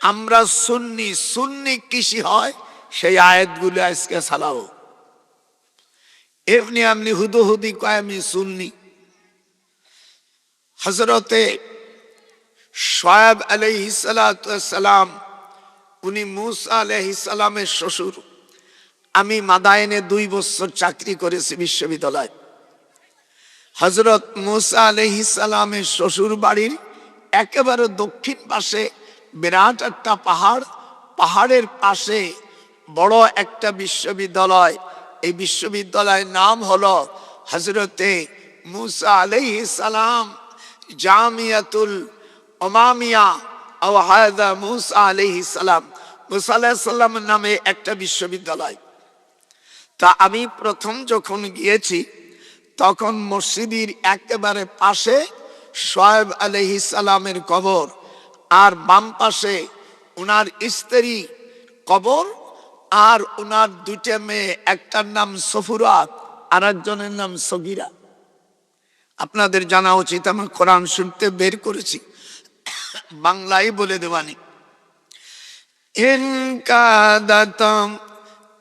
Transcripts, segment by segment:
আমরা সুন্নি, সুন্নি কৃষি হয় সেই আয়াতগুলো আজকে চালাবো। এমনি এমনি হুদুহুদি কয় আমি সুন্নি। হযরতে শুআয়ব আলাইহিস সালাতু ওয়াস সালাম, উনি মূসা আলাইহিস সালামের শ্বশুর। আমি মাদায়েনে 2 বছর চাকরি করেছি বিশ্ববিদ্যালয়। হযরত মূসা আলাইহিস সালামের শ্বশুর বাড়ির একেবারে দক্ষিণ পাশে বিরাট একটা পাহাড়, পাহাড়ের পাশে বড় একটা বিশ্ববিদ্যালয়। এই বিশ্ববিদ্যালয়ের নাম হলো হযরতে মূসা আলাইহিস সালাম জামিয়াতুল উমামিয়া আও হাদা মূসা আলাইহিস সালাম। মূসা আলাইহিস সালামের নামে একটা বিশ্ববিদ্যালয়। তা আমি প্রথম যখন গিয়েছি তখন মসজিদের একেবারে পাশে শুআয়ব আলাইহিস সালামের কবর, আর বাম পাশে উনার স্ত্রী কবর, আর উনার 2টা মেয়ে, একটার নাম সফুরা আর একজনের নাম সগীরা। আপনাদের জানা উচিত, আমি কোরআন শুনতে বের করেছি, বাংলায় বলে দেওয়ানি। ইন কাদাতাম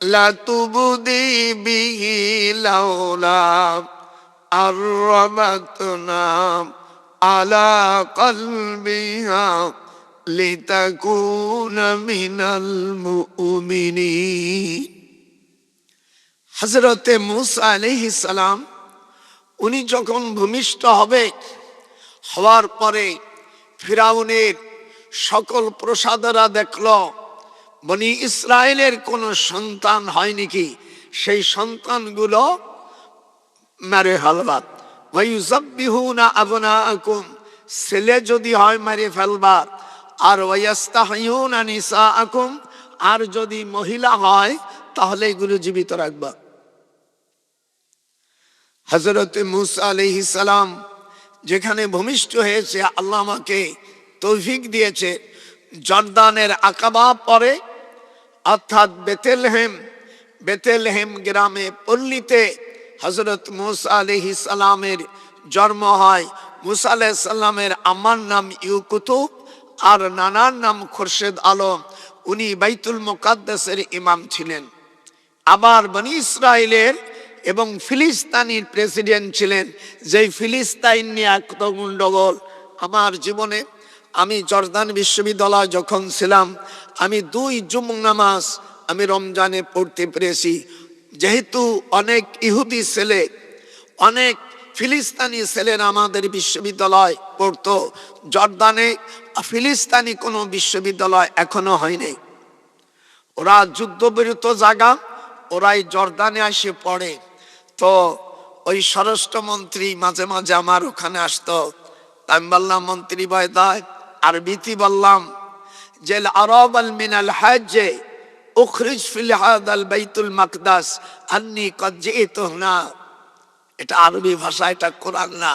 লাতুবদি বিহি লাউলা আররাবাতনা আলা কলবিহা লিতাকুনা মিনাল মুমিনিন। হযরতে মূসা আলাইহিস সালাম উনি যখন ভূমিষ্ঠ হওয়ার পরে ফিরাউনের সকল প্রসাদরা দেখল বনি ইসরায়েলের কোন সন্তান হয় নাকি, সেই সন্তানগুলো মেরে ফেলবা। ওয়ায়ুযাব্বিহুনা আবনাআকুম, ছেলে যদি হয় মেরে ফেলবা, আর ওয়ায়াস্তাহয়ুনা নিসাআকুম, আর যদি মহিলা হয় তাহলে এগুলো জীবিত রাখবা। হযরত মূসা আলাইহিস সালাম যেখানে ভূমিষ্ঠ হয়েছে, আল্লাহ আমাকে তৌফিক দিয়েছে, জর্দানের আকাবা পরে অর্থাৎ বেতেলহেম গ্রামে পল্লীতে হযরত মূসা আলাইহিস সালামের জন্ম হয়। মূসা আলাইহিস সালামের আম্মার নাম ইউকুতুব আর নানার নাম খোরশেদ আলম। উনি বাইতুল মুকাদ্দাসের ইমাম ছিলেন। আবার বনি ইসরায়েলের এবং ফিলিস্তিনের প্রেসিডেন্ট ছিলেন। যেই ফিলিস্তিন নিয়ে এত গন্ডগোল, আমার জীবনে আমি জর্দান বিশ্ববিদ্যালয় যখন ছিলাম, আমি 2 জুমা নামাজ আমি রমজানে পড়তে পেরেছি। যেহেতু অনেক ইহুদি ছেলে, অনেক ফিলিস্তিনি ছেলেরা আমাদের বিশ্ববিদ্যালয় পড়তো, জর্দানে ফিলিস্তিনি কোনো বিশ্ববিদ্যালয় এখনো হয়নি। ওরা যুদ্ধবিরত জায়গা, ওরাই জর্দানে এসে পড়ে। তো ওই স্বরাষ্ট্রমন্ত্রী মাঝে মাঝে আমার ওখানে আসতো। আমি বললাম, মন্ত্রী বয়দায় আরবিতে বললাম যে আরব আল মিনাল হজ্জ উখরিজ ফিল হাদাল বাইতুল মাকদাস আন্নী কদ জিতু হুনা। এটা আরবি ভাষা, এটা কোরআন না।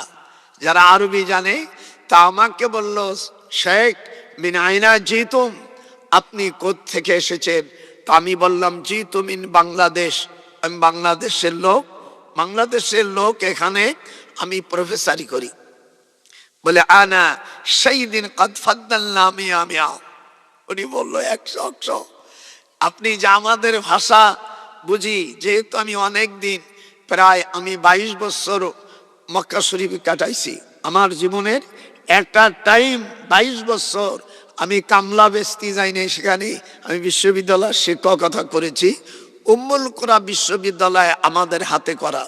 যারা আরবি জানে তা আমাকে বলল, শেখ মিন আইনা জিতুম, আপনি কোত্থেকে এসেছেন? তো আমি বললাম, জিতু মিন বাংলাদেশ, আমি বাংলাদেশের লোক। বাংলাদেশের লোক, এখানে আমি প্রফেসরি করি। বলে আনা সেই দিন কদ ফাদ্দালনা মিয়া মিয়া। উনি বললো 100। আপনি যে আমাদের ভাষা বুঝি, যেহেতু আমি অনেক দিন, প্রায় আমি 22 বছর মক্কা শরীফ কাটাইছি। আমার জীবনের একটা টাইম 22 বছর আমি কামলা বেস্তি যাই নাই, সেখানে আমি বিশ্ববিদ্যালয়ের শিক্ষকতা করেছি। উম্মুল কুরা বিশ্ববিদ্যালয় আমাদের হাতে করা।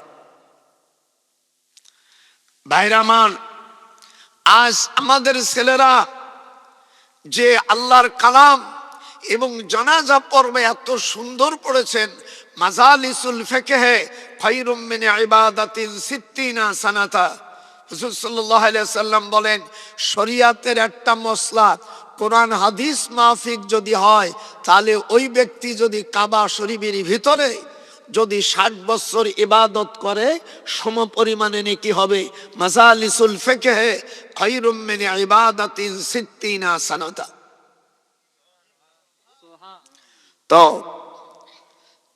ভাইরা আমার, আজ আমাদের ছেলেরা যে আল্লাহর কালাম এবং জানাজা পর্বে এত সুন্দর পড়েছেন, মাজালিসুল ফিকহে খায়রুম মিন ইবাদাতিন 60 সানাতা। হুজুর সাল্লাল্লাহু আলাইহি সাল্লাম বলেন, শরীয়তের একটা মসলা কোরআন হাদিস মাফিক যদি হয়, তাহলে ওই ব্যক্তি যদি কাবা শরীফের ভিতরে যদি 60 বছর ইবাদত করে, সম পরিমাণে নেকি হবে। মাজালিসুল ফিকহে খায়রুম মিন ইবাদাতিন 60 সানাতা। তো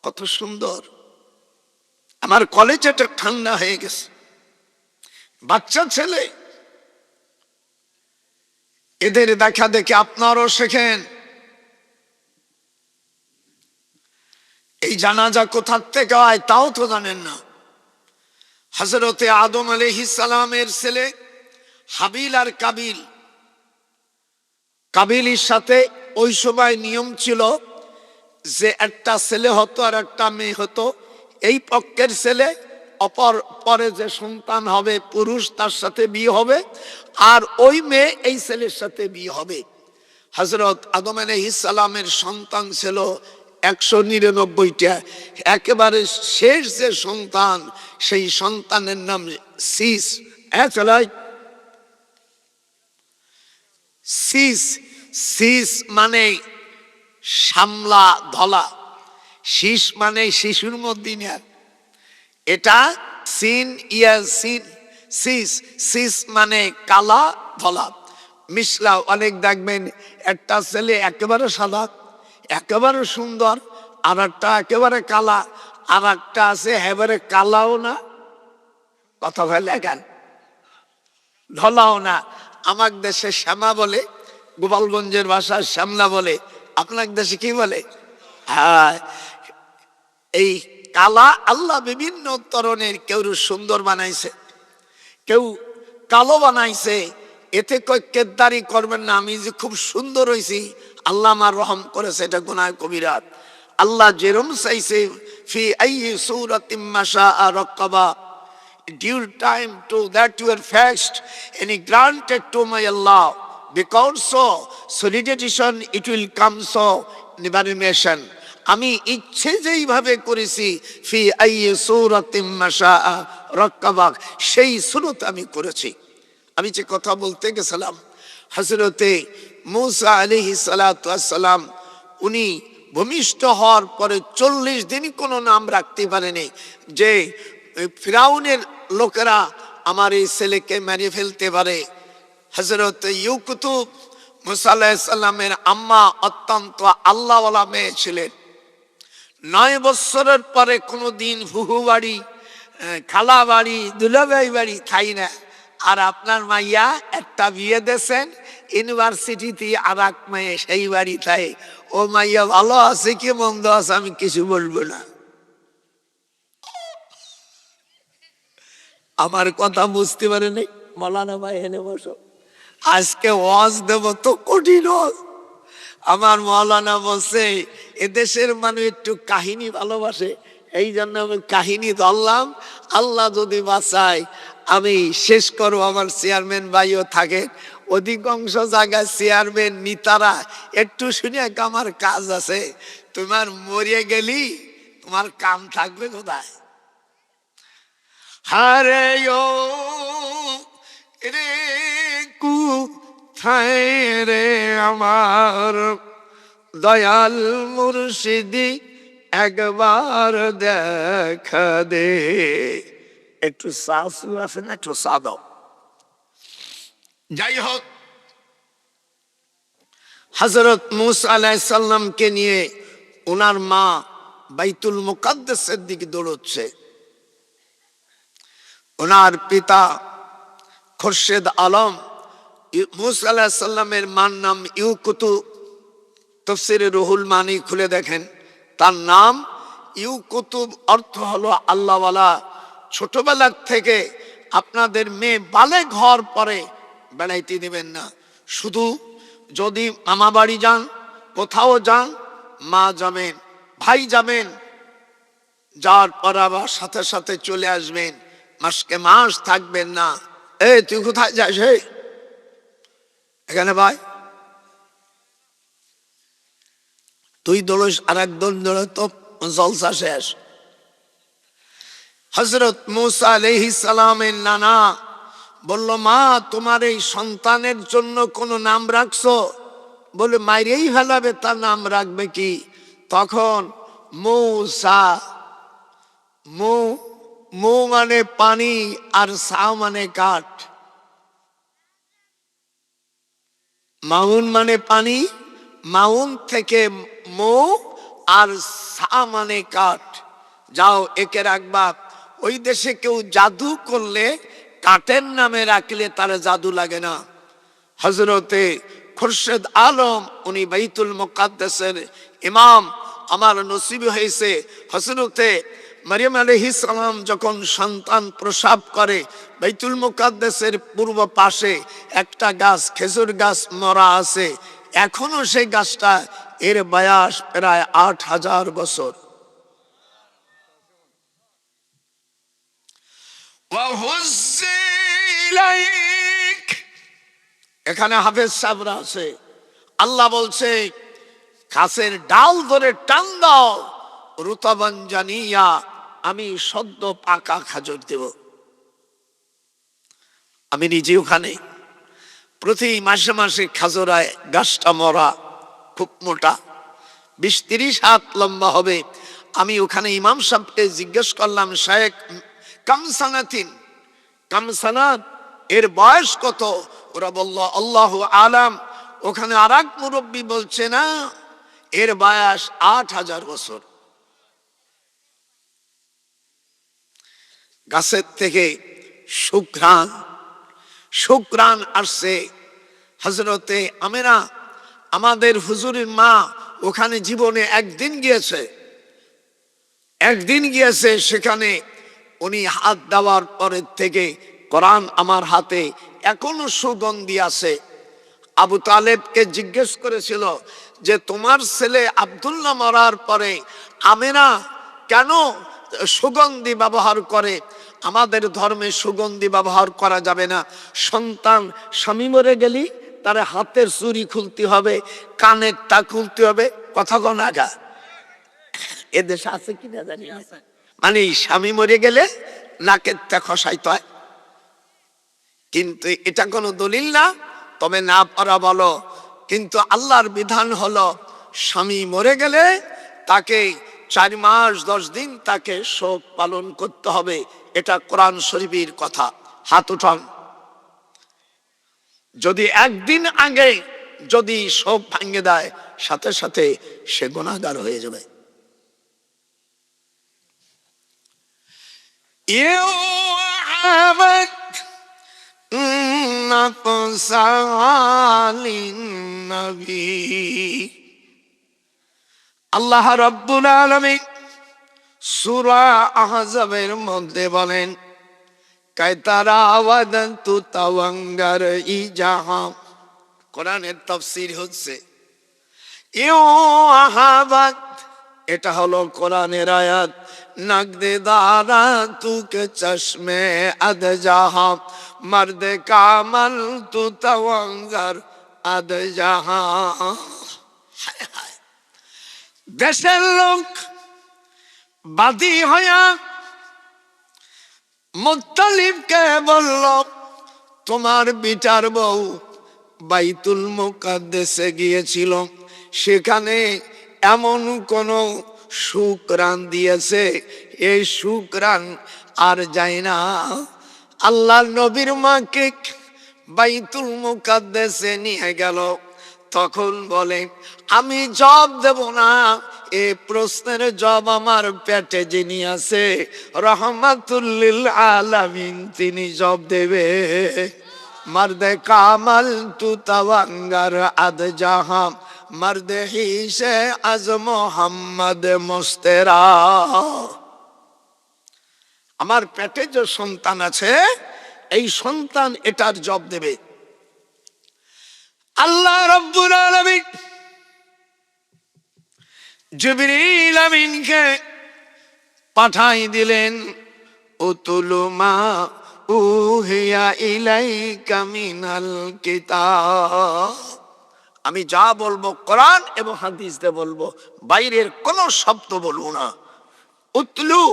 কত সুন্দর। আমার কলেজটা ঠান্ডা হয়ে গেছে। বাচ্চা ছেলে, এদের দেখা দেখে আপনারও শেখেন। এই জানাজা কোথা থেকে হয় তাও তো জানেন না। হযরতে আদম আলাইহিস সালামের ছেলে হাবিল আর কাবিল, কাবিলের সাথে ওই সময় নিয়ম ছিল যে একটা ছেলে হতো আর একটা মেয়ে হতো। এই পক্ষের ছেলে অপর পরে যে সন্তান হবে পুরুষ তার সাথে বিয়ে হবে, আর ওই মেয়ে এই ছেলের সাথে বিয়ে হবে। হযরত আদম আলাইহিস সালামের সন্তান ছিল 199টা। একেবারে শেষ যে সন্তান, সেই সন্তানের নাম সিস। সিস, সিস মানে সামলা ধলা, শীষ মানে শিশুর মধ্যে নেয়ার, এটা সিন ইয়া সিন, সিস, সিস মানে কালা ধলা মিশলা। অনেক দেখবেন একটা ছেলে একেবারে সাদা একেবারে সুন্দর, আর একটা একেবারে কালা, আর একটা আছে একেবারে কালাও না, কথা বলে কেন, ধলাও না। আমার দেশে শ্যামা বলে, গোপালগঞ্জের ভাষায় শ্যামলা বলে, আপনার দেশে কি বলে? হ্যাঁ, এই কালা আল্লাহ বিভিন্ন ধরনের, কেউ সুন্দর বানাইছে, কেউ কালো বানাইছে। এতে কই কেদারি করবেন না, আমি যে খুব সুন্দর হয়েছি আল্লাহ আমার রহম করেছে, এটা গুনাহ কবিরাত। আল্লাহ যেরম চাইছে ফি আইয়ি সূরাতিম মা শাআ রাক্কাবা, due time to that you are fixed and he granted to my Allah, because so solicitation it will come, so liberation আমি ইচ্ছে যেইভাবে করেছি ফি আইয়ি সূরাতিম মা শাআ রাক্কাবা, সেই সূরত আমি করেছি। আমি যে কথা বলতে গেছিলাম, হযরতে মূসা আলাইহিস সালাতু ওয়াস সালাম উনি ভূমিষ্ঠ হওয়ার পরে 40 দিন কোনো নাম রাখতে পারেনি, যে ফিরাউনের লোকেরা আমার এই ছেলেকে মেরে ফেলতে পারে। হযরত ইউকুতুব মূসা আলাইহিস সালামের আম্মা অত্যন্ত আল্লাহওয়ালা মেয়ে ছিলেন। 9 বছরের পরে কোনো দিন ফুহু বাড়ি, খালা বাড়ি, দুলাভাই বাড়ি খাই না। আর আপনার মাইয়া একটা বিয়ে দিয়েছেন ইউনিভার্সিটিতে, আর এক মেয়ে সেই বাড়ি থাকে। ও মাইয়া ভালো আছে কি মন্দ আছে আমি কিছু বলবো না। আমার কথা বুঝতে পারে নাই? মৌলানা ভাই এনে বসো, আজকে ওয়াজ দেব তো কঠিন ওয়াজ। আমার মৌলানা বলছে এদেশের মানুষ একটু কাহিনী ভালোবাসে, এই জন্য আমি কাহিনী ধরলাম। আল্লাহ যদি বাঁচায় আমি শেষ করবো। আমার চেয়ারম্যান ভাইও থাকে, অধিকাংশ জায়গায় চেয়ারম্যান নেতারা একটু শুনে আমার কাজ আছে, তোমার মরিয়ে গেলি তোমার কাম থাকবে কোথায়? হারে ও রে কোথায় রে আমার দয়াল মুর্শিদি, একবার দেখা দে। একটু সাসু আছে না, একটু চা দাও। যাই হোক, হযরত মূসা আলাইহিস সালামকে নিয়ে ওনার মা বাইতুল মুকাদ্দাসের দিকে দৌড়চ্ছে। ওনার পিতা খুরশেদ আলম, মূসা আলাইহিস সালামের মার নাম ইউকুতুব। তাফসীরে রুহুল মানি খুলে দেখেন, তার নাম ইউকুতুব, অর্থ হলো আল্লাহওয়ালা। ছোটবেলার থেকে আপনাদের মেয়ে বালেগ হওয়ার পরে বেড়াইতে দিবেন না। শুধু যদি মামা বাড়ি যান, কোথাও যান, মা যাবেন, ভাই যাবেন, যার পর আবার সাথে সাথে চলে আসবেন, মাসকে মাস থাকবেন না। এই তুই কোথায় যাস? এখানে ভাই তুই দৌড়স, আর একদম দৌড়ে তো জলসা শেষ। হযরত মূসা আলাইহিস সালামের নানা বলল, মা তোমার এই সন্তানের জন্য কোনো নাম রাখছো? বলে মাইরেই ফেলাবে, তার নাম রাখবে কি? তখন মূসা, মু মানে পানি আর সা মানে কাঠ, মাউন মানে পানি, মাউন থেকে মৌ, আর সা মানে কাঠ। যাও একে রাখবা। ওই দেশে কেউ জাদু করলে কাঠের নামে রাখলে তার জাদু লাগে না। হযরতে খুরশেদ আলম উনি বাইতুল মুকাদ্দাসের ইমাম, আমার নসিব হয়েছে হযরতে মারিয়াম আলাইহিস সালাম যখন সন্তান প্রসব করে, বাইতুল মুকাদ্দাসের পূর্ব পাশে একটা গাছ, খেজুর গাছ মরা আছে, এখনো সেই গাছটা, এর বয়স প্রায় ৮,০০০ বছর। এখানে হাফেজ সাহেবরা আছে, আল্লাহ বলছে গাছের ডাল ধরে টান দাও, রুতাবান জানিয়া, আমি সদ্য পাকা খাজুর দেব। আমি নিজে ওখানে প্রতি মাসে মাসে খাজুরায়, গাছটা মরা, খুব মোটা, ২০-৩০ হাত লম্বা হবে। আমি ওখানে ইমাম সাহেবকে জিজ্ঞেস করলাম, শায়েখ কামসানাতিন, কামসানাত, এর বয়স কত? ওরা বলল আল্লাহু আলাম। ওখানে আর এক মুরব্বী বলছে না, এর বয়স ৮,০০০ বছর। গাছের থেকে শুকরান আসছে। হযরতে আমেনা, আমাদের হুজুরের মা, ওখানে জীবনে একদিন গিয়েছে, সেখানে উনি হাত দেওয়ার পরের থেকে কোরআন আমার হাতে এখনো সুগন্ধি আছে। আবু তালেবকে জিজ্ঞেস করেছিল যে তোমার ছেলে আব্দুল্লাহ মরার পরে আমেনা কেন সুগন্ধি ব্যবহার করে? আমাদের ধর্মে সুগন্ধি ব্যবহার করা যাবে না। সন্তান স্বামী মরে গেলি তার হাতের চুড়ি খুলতে হবে, কানের টা খুলতে হবে, কথা কন আগা। এদেশে আছে কিনা জানি না, মানে স্বামী মরে গেলে নাকের টা খসাইতে হয়, কিন্তু এটা কোনো দলিল না। তবে না পারা বলো, কিন্তু আল্লাহর বিধান হলো স্বামী মরে গেলে তাকে ৪ মাস ১০ দিন তাকে শোক পালন করতে হবে। এটা কোরআন শরীফের কথা। হাত উঠান। যদি একদিন আগে যদি শোক ভাঙে দেয়, সাথে সাথে সে গুনাহগার হয়ে যাবে। আল্লাহ রাব্বুল আলামিন সূরা আহজাবের মধ্যে বলেন, কায়তারা ওয়াদান্তু তাওয়াঙ্গার ইজাহা। কোরআনের তাফসীর হচ্ছে ইউ আহাবাত, এটা হলো কোরআনের আয়াত। নগদে দারা তুকে চশমে আদ জাহা, মর্দে কামল তু তাওয়াঙ্গার আদ জাহা। দেশের লোক বাদী হইয়া মুত্তালিবকে বলল, তোমার বিটার বউ বাইতুল মুকাদ্দাসে গিয়েছিল, সেখানে এমন কোন শুকরান দিয়েছে, এই শুকরান আর যায় না। আল্লাহর নবীর মাকে বাইতুল মুকাদ্দাসে নিয়ে গেল, তখন বলে আমি জবাব দেব না, এই প্রশ্নের জবাব আমার পেটে যিনি আছে রহমাতুল লিল আলামিন তিনি জবাব দেবে। মর্দে কামাল তু তাওয়াঙ্গার আদ জাহাম, মর্দে হিসে আজ মোহাম্মদ মুস্তেরা। আমার পেটে যে সন্তান আছে, এই সন্তান এটার জবাব দেবে। আল্লাহ রাব্বুল আলামিন জিবরিল আমিনকে পাঠাই দিলেন, উতুলু মা উহিয়া ইলাইকা মিনাল কিতাব। আমি যা বলবো কোরআন এবং হাদিস দিয়ে বলবো, বাইরের কোন শব্দ বলবো না। উতলু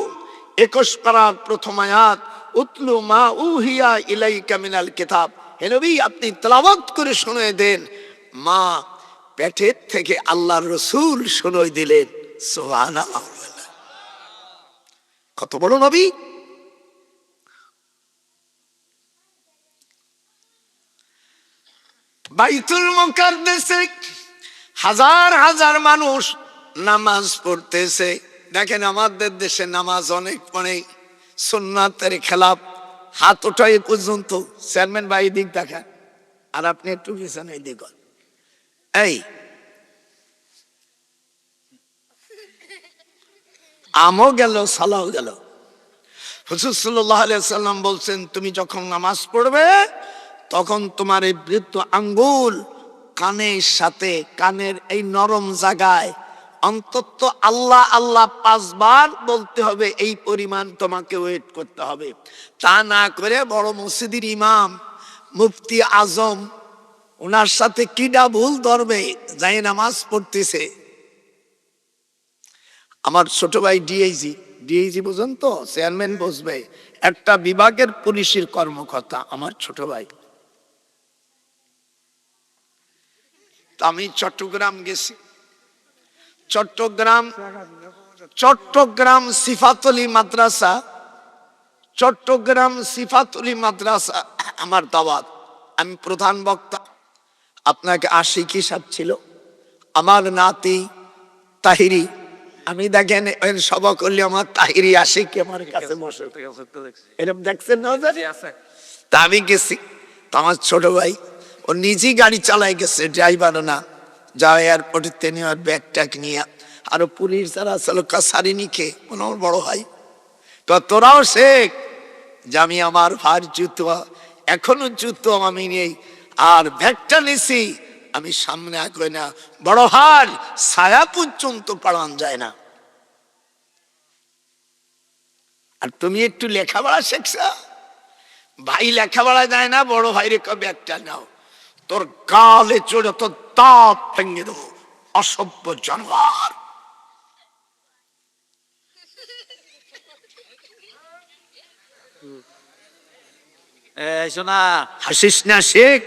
২১ পারার প্রথম আয়াত, উতলু মা উহিয়া ইলাইকা মিনাল কিতাব। হে নবী, আপনি তেলাওয়াত করে শুনিয়ে দেন। মা পেটের থেকে আল্লাহর রাসূল শুনিয়ে দিলেন। সুবহানাল্লাহ, কত বড় নবী! বাইতুল মুকাদ্দাসে হাজার হাজার মানুষ নামাজ পড়তেছে। দেখেন আমাদের দেশে নামাজ অনেক পড়ে, সুন্নাতের খেলাফ। হাত ওঠাই পর্যন্ত চেয়ারম্যান ভাই দিক দেখেন, আর আপনি একটু পিছনে দিক। এই আমও গেল, সালাও গেল। হুজুর সাল্লাল্লাহু আলাইহি সাল্লাম বলছেন, তুমি যখন নামাজ পড়বে তখন তোমার এই বৃদ্ধ আঙ্গুল কানের সাথে, কানের এই নরম জায়গায় অন্তত আল্লাহ আল্লাহ 5 বার বলতে হবে, এই পরিমাণ তোমাকে ওয়েট করতে হবে। তা না করে বড় মসজিদের ইমাম মুফতি আজম ওনার সাথে কিডা ভুল ধরবে, যাই নামাজ পড়তেছে। আমার ছোট ভাই ডিআইজি বুঝেন তো, চেয়ারম্যান বসবে, একটা বিভাগের পুলিশের কর্মকর্তা আমার ছোট ভাই। আমি চট্টগ্রাম গেছি, চট্টগ্রাম সিফাতলি মাদ্রাসা, চট্টগ্রাম সিফাতলি মাদ্রাসা আমার দাওয়াত, আমি প্রধান বক্তা। আপনাকে আশিক হিসাব ছিল, আমার নাতি তাহিরি, আমি দেখেন এর সভা করলে আমার তাহিরি আশিক আমার কাছে বসে, এরকম দেখছেন না? তা আমি গেছি, তো আমার ছোট ভাই ও নিজেই গাড়ি চালায় গেছে, ড্রাইভারও না, যা এয়ারপোর্টের তেনে আর ব্যাগ ট্যাগ নিয়ে, আরো পুলিশ যারা আসলে কাছারি নিখে আমার বড় ভাই। তো তোরাও শেখ যে আমি আমার ভার জুতো, এখনো জুতো আমি নেই, আর ব্যাগটা নিছি আমি সামনে আগে না, বড় ভার ছায়া পর্যন্ত পাড়ান যায় না। আর তুমি একটু লেখাপড়া শেখছা, ভাই লেখাপড়া যায় না, বড় ভাইরে কবে একটা নাও, তোর গালে চড়ে তোর দাঁত ভেঙে দেবো, অসভ্য জানোয়ার। হাসিস না শেখ।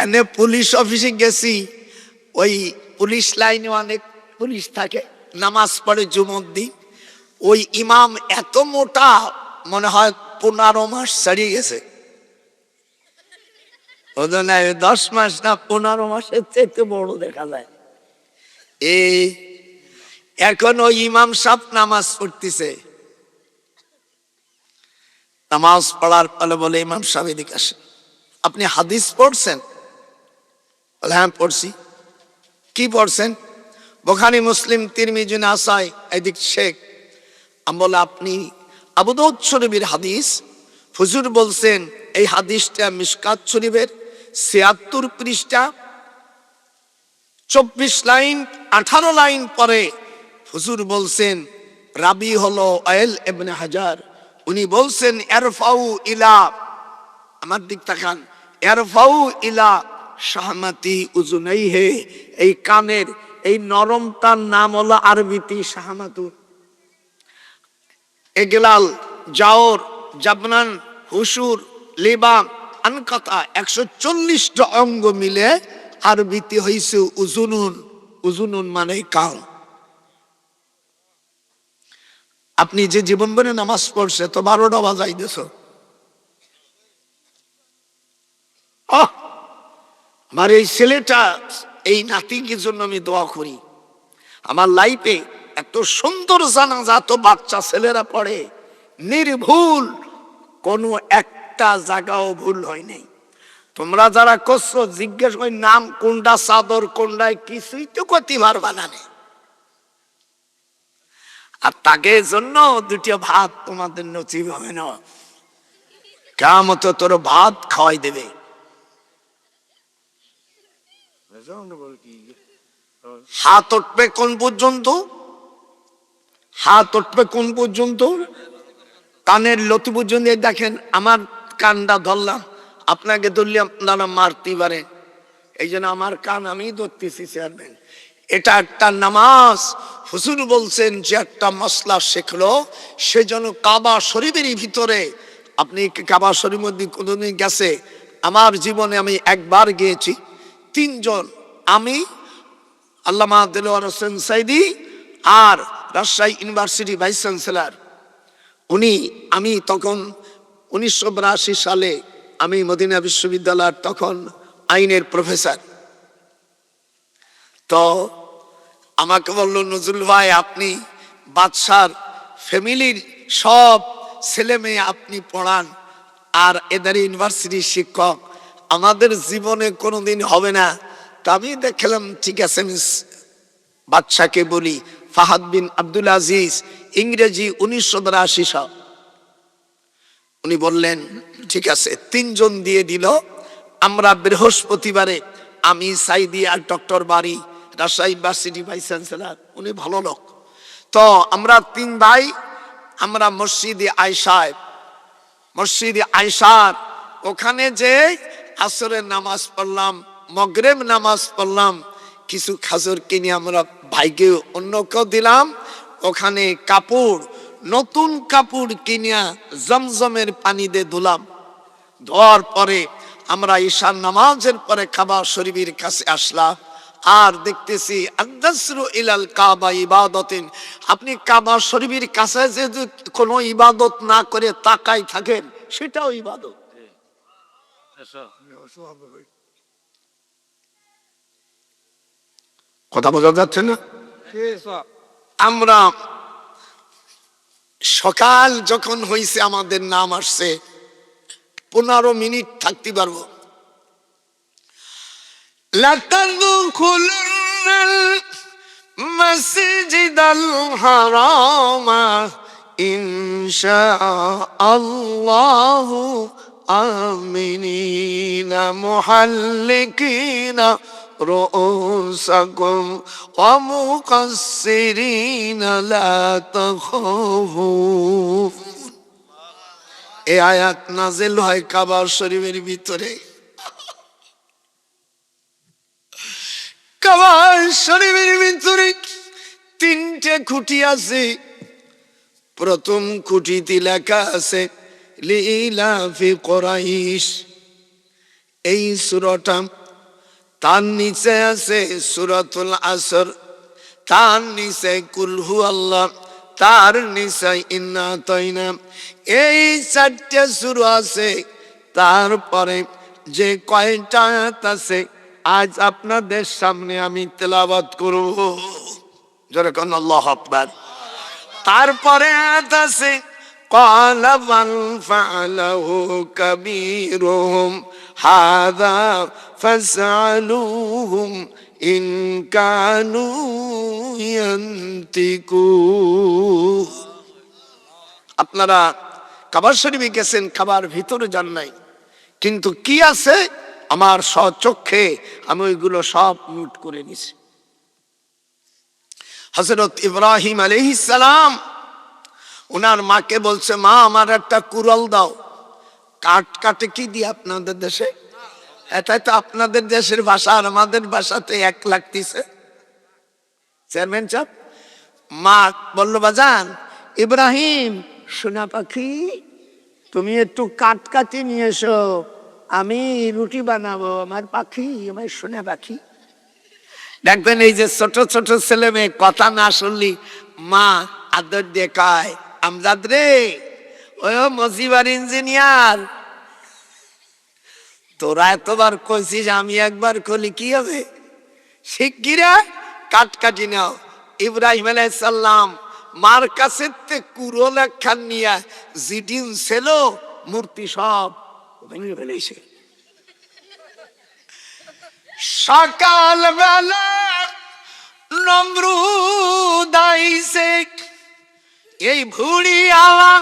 এনে পুলিশ অফিসে গেছি, ওই পুলিশ লাইনে অনেক পুলিশ থাকে, নামাজ পড়ে জুমার দিন। ওই ইমাম এত মোটা, মনে হয় 15 মাস ছাড়িয়ে গেছে, 10 মাস না 15 মাসের চেয়ে বড় দেখা যায়। এখন ওই ইমাম সাহেব নামাজ পড়তেছে, নামাজ পড়ার ফলে বলে, ইমাম সাহেব এদিকে আসেন, আপনি হাদিস পড়ছেন? বলে হ্যাঁ পড়ছি। কি পড়ছেন? বুখারী, মুসলিম, তিরমিজি, নাসাই, এদিক শেখ। আমি বলে আপনি আবু দাউদ শরীফের হাদিস, হুজুর বলছেন এই হাদিসটা মিশকাত শরীফের 76 পৃষ্ঠা 24 লাইন 18 লাইন পরে হুজুর বলছেন, রাবি হলো আয়েল ইবনে হাজার, উনি বলছেন ইরফাউ ইলা, আমার দিক তাকান, ইরফাউ ইলা শাহমাতি উজুনাইহি, এই কানের এই নরমটার নাম হলো আরবিতে শাহমাতু। এগলাল, জাওর, জাবনান, হুসুর, লিবাম, আনকাতা, 140টা অঙ্গ মিলে আরবিতে হইছে উজুনুন। উজুনুন মানে কান। আপনি যে জীবন বনে নামাজ পড়ছে তো 12টা বাজাইতেছ। আমার এই ছেলেটা, এই নাতির জন্য আমি দোয়া করি। আমার লাইফে এত সুন্দর জানাজা তো বাচ্চা ছেলেরা পড়ে, নির্ভুল, কোনো একটা জায়গাও ভুল হয় নাই। তোমরা যারা করছো জিজ্ঞেস করি নাম কোনটা, চাদর কোনটায়, কিছুই তো করতে পারবা না। আর তাকে জন্য 2টা ভাত তোমাদের নসিব হবে না, কিয়ামতে তোর ভাত খাওয়াই দেবে। হাত উঠবে কোন পর্যন্ত? হাত উঠবে কোন পর্যন্ত? কানের লতি পর্যন্ত। দেখেন আমার কানটা ধরলাম, আপনাকে ধরলে আপনারা মারতে পারেন, এই জন্য আমার কান আমি ধরতেছি চেয়ারম্যান। এটা একটা নামাজ। হুজুর বলছেন যে একটা মশলা শেখলো সেজন্য কাবা শরীফের ভিতরে, আপনি কাবা শরীফের মধ্যে কোনদিন গেছে? আমার জীবনে আমি একবার গিয়েছি। 3 জন, আমি, আল্লামা দেলোয়ার হোসেন সাইদি আর রাজশাহী ইউনিভার্সিটি ভাইস চ্যান্সেলর উনি। আমি তখন 1982 সালে আমি মদিনা বিশ্ববিদ্যালয়ের তখন আইনের প্রফেসর। তো আমাকে বলল, নজরুল ভাই আপনি বাদশার ফ্যামিলির সব ছেলে মেয়ে আপনি পড়ান, আর এদের ইউনিভার্সিটির শিক্ষক, আমাদের জীবনে কোনোদিন হবে না। তা আমি দেখলাম ঠিক আছে, বাদশাকে বলি ফাহাদ বিন আব্দুল আজিজ, ইংরেজি 1982 সাল। উনি বললেন ঠিক আছে, 3 জন দিয়ে দিল। আমরা বৃহস্পতিবারে, আমি সাইদি আর ডক্টর বাড়ি, রাজশাহী ইউনিভার্সিটি ভাইস চ্যান্সেলর, উনি ভালো লোক। তো আমরা 3 ভাই, আমরা মসজিদে আয়সার ওখানে যে আসরের নামাজ পড়লাম, মগরিব নামাজ পড়লাম, কিছু খাজুর কিনে আমরা ভাইকে অন্যকেও দিলাম। ওখানে কাপড়, নতুন কাপড় কিনিয়া জমজমের পানি দিয়ে ধুলাম। ধোয়ার পরে আমরা ঈশার নামাজের পরে কাবা শরীফের কাছে আসলাম। আর দেখতেছি আদাসরু ইলাল কাবা ইবাদতিন, আপনি কাবা শরীফের কাছে যদি কোনো ইবাদত না করে তাকাই থাকেন, সেটাও ইবাদত। কথা বোঝা যাচ্ছে না? আমরা সকাল যখন হয়েছে আমাদের নাম আসছে, 15 মিনিট থাকতে পারবো। লাতাদখুলুন্নাল মাসজিদাল হারামা ইনশাআল্লাহু আমিনিনা মুহাল্লিকিনা রুউসাকুম ওয়া মুকাসসিরিনা লা তাখাফুন। এই আয়াত নাযিল হয় কাবা শরীফের ভিতরে। কাবা শরীফের ভিতরে 3টে খুঁটি আছে। প্রথম খুঁটিতে লেখা আছে লিইলাফি কুরাইশ, এই সূরাটা। তার নিচে আছে সূরাতুল আসর, তার নিচে কুল হু আল্লাহ, তার নিচে ইন্না আতাইনা। এই 4টে সূরা আছে। তারপরে যে কয়টা আয়াত আছে আজ আপনাদের সামনে আমি তেলাওয়াত করব, যেরকম আল্লাহু আকবার। তারপরে আয়াত আছে ক্বালা মান ফাআলাহু কাবীরুহুম হাযা ফাসআলুহুম ইন কানু ইয়ান্তিকুন। আপনারা কাবা শরীফে গেছেন, কাবার ভিতরে যান নাই, কিন্তু কি আছে আমার স্বচক্ষে আমি ওইগুলো সব নোট করে নিছি। হযরত ইব্রাহিম আলাইহিস সালাম ওনার মাকে বলছে, মা আমার একটা কুড়াল দাও। কাঠ কাটে কি দিয়ে আপনাদের দেশে? এটাই তো আপনাদের দেশের ভাষা, আর আমাদের ভাষাতে এক লাগতেছে। চেয়ারম্যান সাহেব, মা বলল, বাজান ইব্রাহিম সোনা পাখি, তুমি একটু কাঠ কাটি নিয়ে এসো, আমি রুটি বানাবো। আমার পাখি, আমার সোনা পাখি। দেখবেন এই যে ছোট ছোট ছেলে মেয়ে কথা না শুনলি মা আদর দিয়ে কয়, আমজাদ রে, ওই মজিবার ইঞ্জিনিয়ার, তোরা এতবার কইছিস, আমি একবার কলি কি হবে? শিগগিরা কাঠ কাটি নাও। ইব্রাহিম আলাইহিস সালাম মার কাছে কুড়োল একখান নিয়া জিডিন ছিল মূর্তি সব ভেঙে ফেলেছে। সকাল বেলা নমরুদ আইছে, এই ভুড়ি আলা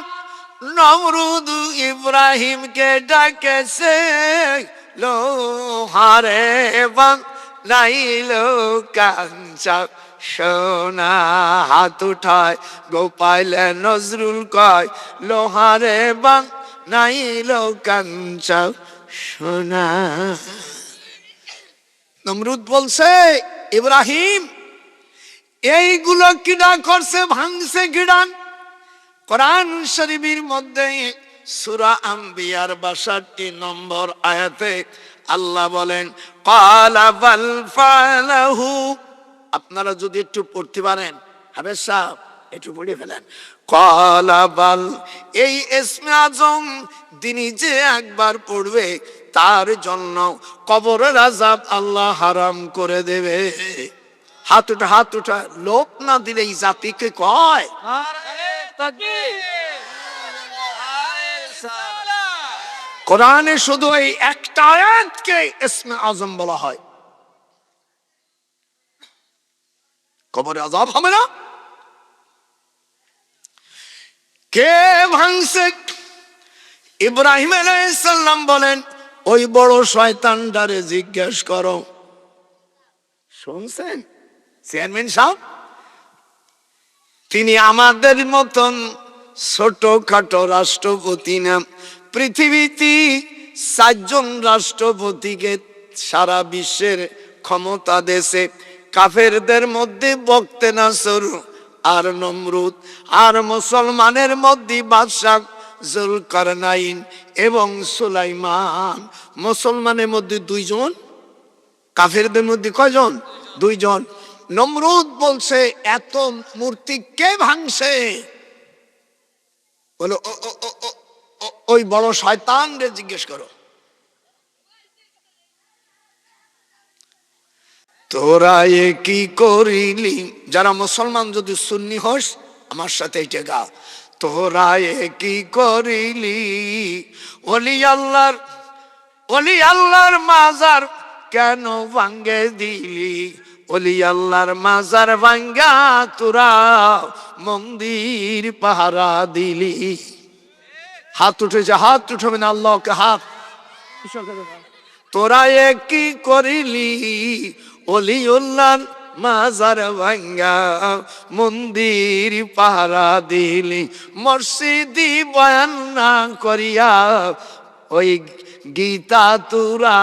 নমরুদ ইব্রাহিমকে ডাকেছে, লোহারে বানাইল কাঞ্চা সোনা। হাত উঠায় গোপাল নজরুল কয়, লোহারে বানাইল কাঞ্চা সোনা। নমরুদ বলছে, ইব্রাহিম এইগুলো কিডা করছে, ভাঙছে কিডা? কোরআন শরীফের মধ্যে সূরা আম্বিয়ার 62 নম্বর আয়াতে আল্লাহ বলেন, ক্বালা বাল ফালাহু। আপনারা যদি একটু পড়তে পারেন, হাফেজ সাহেব একটু পড়ে ফেলেন। ক্বালা বাল, এই ইসমে আজম যিনি যে একবার পড়বে তার জন্য কবরের আযাব আল্লাহ হারাম করে দেবে। হাত উঠা, হাত উঠা। লোক না দিলে এই জাতিকে কয় কোরআনে শুধু এই একটা আয়াতকে ইসমে আজম বলা হয়। কবরে আযাব হবে না? কে ভাঙছে? ইব্রাহিম আলাইহিস সালাম বলেন, ওই বড় শয়তানটারে জিজ্ঞেস করো। শুনছেন চেয়ারম্যান সাহেব? তিনি আমাদের মতন ছোটখাটো রাষ্ট্রপতি না, পৃথিবীতে 4 জন রাষ্ট্রপতিকে সারা বিশ্বের ক্ষমতা দেশে, কাফেরদের মধ্যে বক্তে নাসর আর নমরুদ, আর মুসলমানের মধ্যে বাদশাহ জুলকারনাইন এবং সুলাইমান। মুসলমানের মধ্যে 2 জন, কাফেরদের মধ্যে কয়জন? 2 জন। নমরুদ বলছে, এত মূর্তি কে ভাঙছে? বলো ওই বড় শয়তানরে জিজ্ঞেস করো। তোরা এ কি করিলি? যারা মুসলমান যদি সুন্নি হোস আমার সাথে এটা গা। তোরা এ কি করিলি? ওলি আল্লাহর মাজার কেন ভাঙ্গে দিলি? ওলি আল্লাহর মাজার ভাঙ্গা তোরা মন্দির পাহারা দিলি। হাত উঠেছে, হাত উঠবে না, আল্লাহকে হাত। তোরা এ কি করিলি? ওলিউল্লাহর মাজার ভাঙ্গা মন্দির পাহারা দিলি। মসজিদি বয়ান না করিয়া ওই গীতা তোরা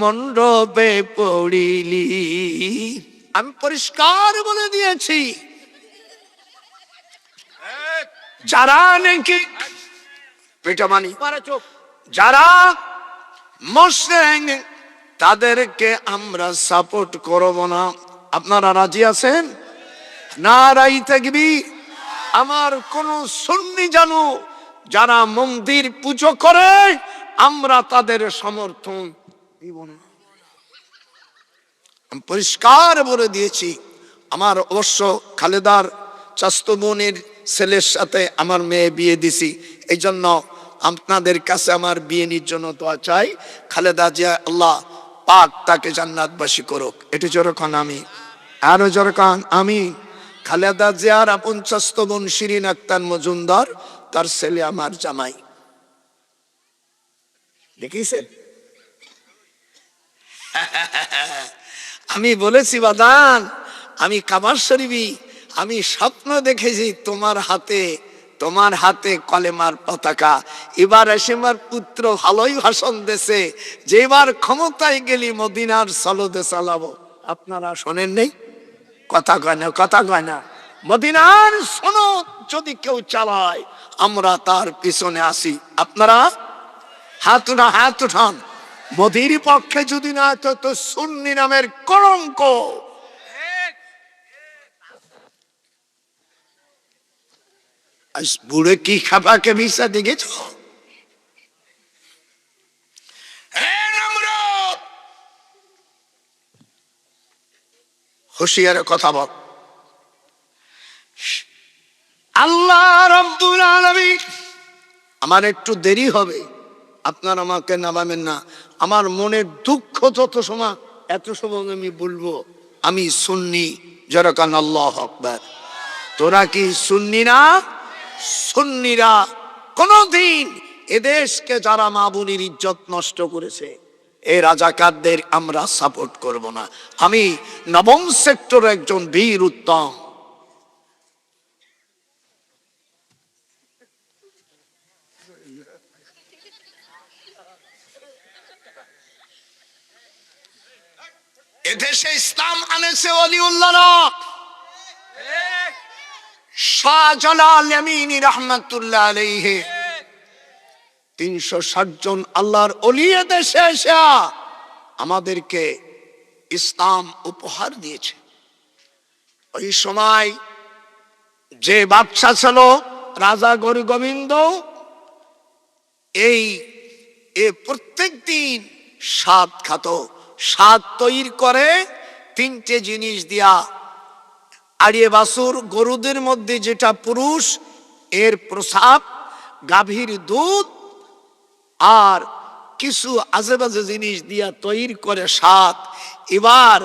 মণ্ডপে পড়িলি। আমি পরিষ্কার বলে দিয়েছি, যারা নাকি পেটামানি, যারা মুশরিক তাদেরকে আমরা সাপোর্ট করব না। আপনারা রাজি আছেন? নারাই তাকবীর। আমার কোন সুন্নি জানো যারা মন্দির পুজো করে আমরা তাদের সমর্থন দিব না। আমি পরিষ্কার বলে দিয়েছি। আমার অবশ্য খালেদার চাচাতো বোনের ছেলের সাথে আমার মেয়ে বিয়ে দিছি, এই জন্য আপনাদের কাছে আমার বিয়ের জন্য দোয়া চাই। খালেদা জিয়া আল্লাহ পাক তাকে জান্নাতবাসী করুক। এটি যেরকম আমি, আরো যেরকম আমি। খালেদা জিয়ার আপন চাচাতো বোন শিরিন আক্তার মজুমদার, তার ছেলে আমার জামাই। দেখিছেন? আমি বলেছি বাদান, আমি কাবার শরীফি, আমি স্বপ্ন দেখেছি তোমার হাতে কলেমার পতাকা। এবার এসেমার পুত্র ভালোই ভাষণ দেশে যে এবার ক্ষমতায় গেলি মদিনার সলদে চালাবো। আপনারা শোনেন নেই? কথা কয় না। মদিনার সনদ যদি কেউ চালায় আমরা তার পিছনে আসি। আপনারা হাত উঠান। মোদির পক্ষে যদি না তো সুন্নি নামের কলঙ্ক। বুড়ে কি খাবাকে ভিসা দেখেছ? হুঁশিয়ার কথা বল। আল্লাহ রাব্বুল আলামিন, আমার একটু দেরি হবে, আপনার আমাকে নামাবেন না। আমার মনের দুঃখ এত সময় আমি বলবো আমি সুন্নি। যেরকম আল্লাহু আকবার। তোরা কি সুন্নি না? সুন্নিরা কোনদিন এদেশকে যারা মা বোনের ইজ্জত নষ্ট করেছে এই রাজাকারদের আমরা সাপোর্ট করব না। আমি নবম সেক্টর একজন বীর উত্তম। এদেশে ইসলাম আনেছে ওলিউল্লাহরা। শাহজালাল ইয়ামিনী রাহমাতুল্লাহ আলাইহি 360 জন আল্লাহর ওলি এদেশে এসে আমাদেরকে ইসলাম উপহার দিয়েছে। ওই সময় যে বাদশা ছিল রাজা গৌরগোবিন্দ, এই প্রত্যেক দিন স্বাদ খাত। স্বাদ তৈরি করে 3টে জিনিস দিয়া। আড়িয়ে বাছুর, গরুদের মধ্যে যেটা পুরুষ এর প্রসাব, গাভীর দুধ আর কিছু আজেবাজে জিনিস দিয়া তৈরি করে স্বাদ। এবার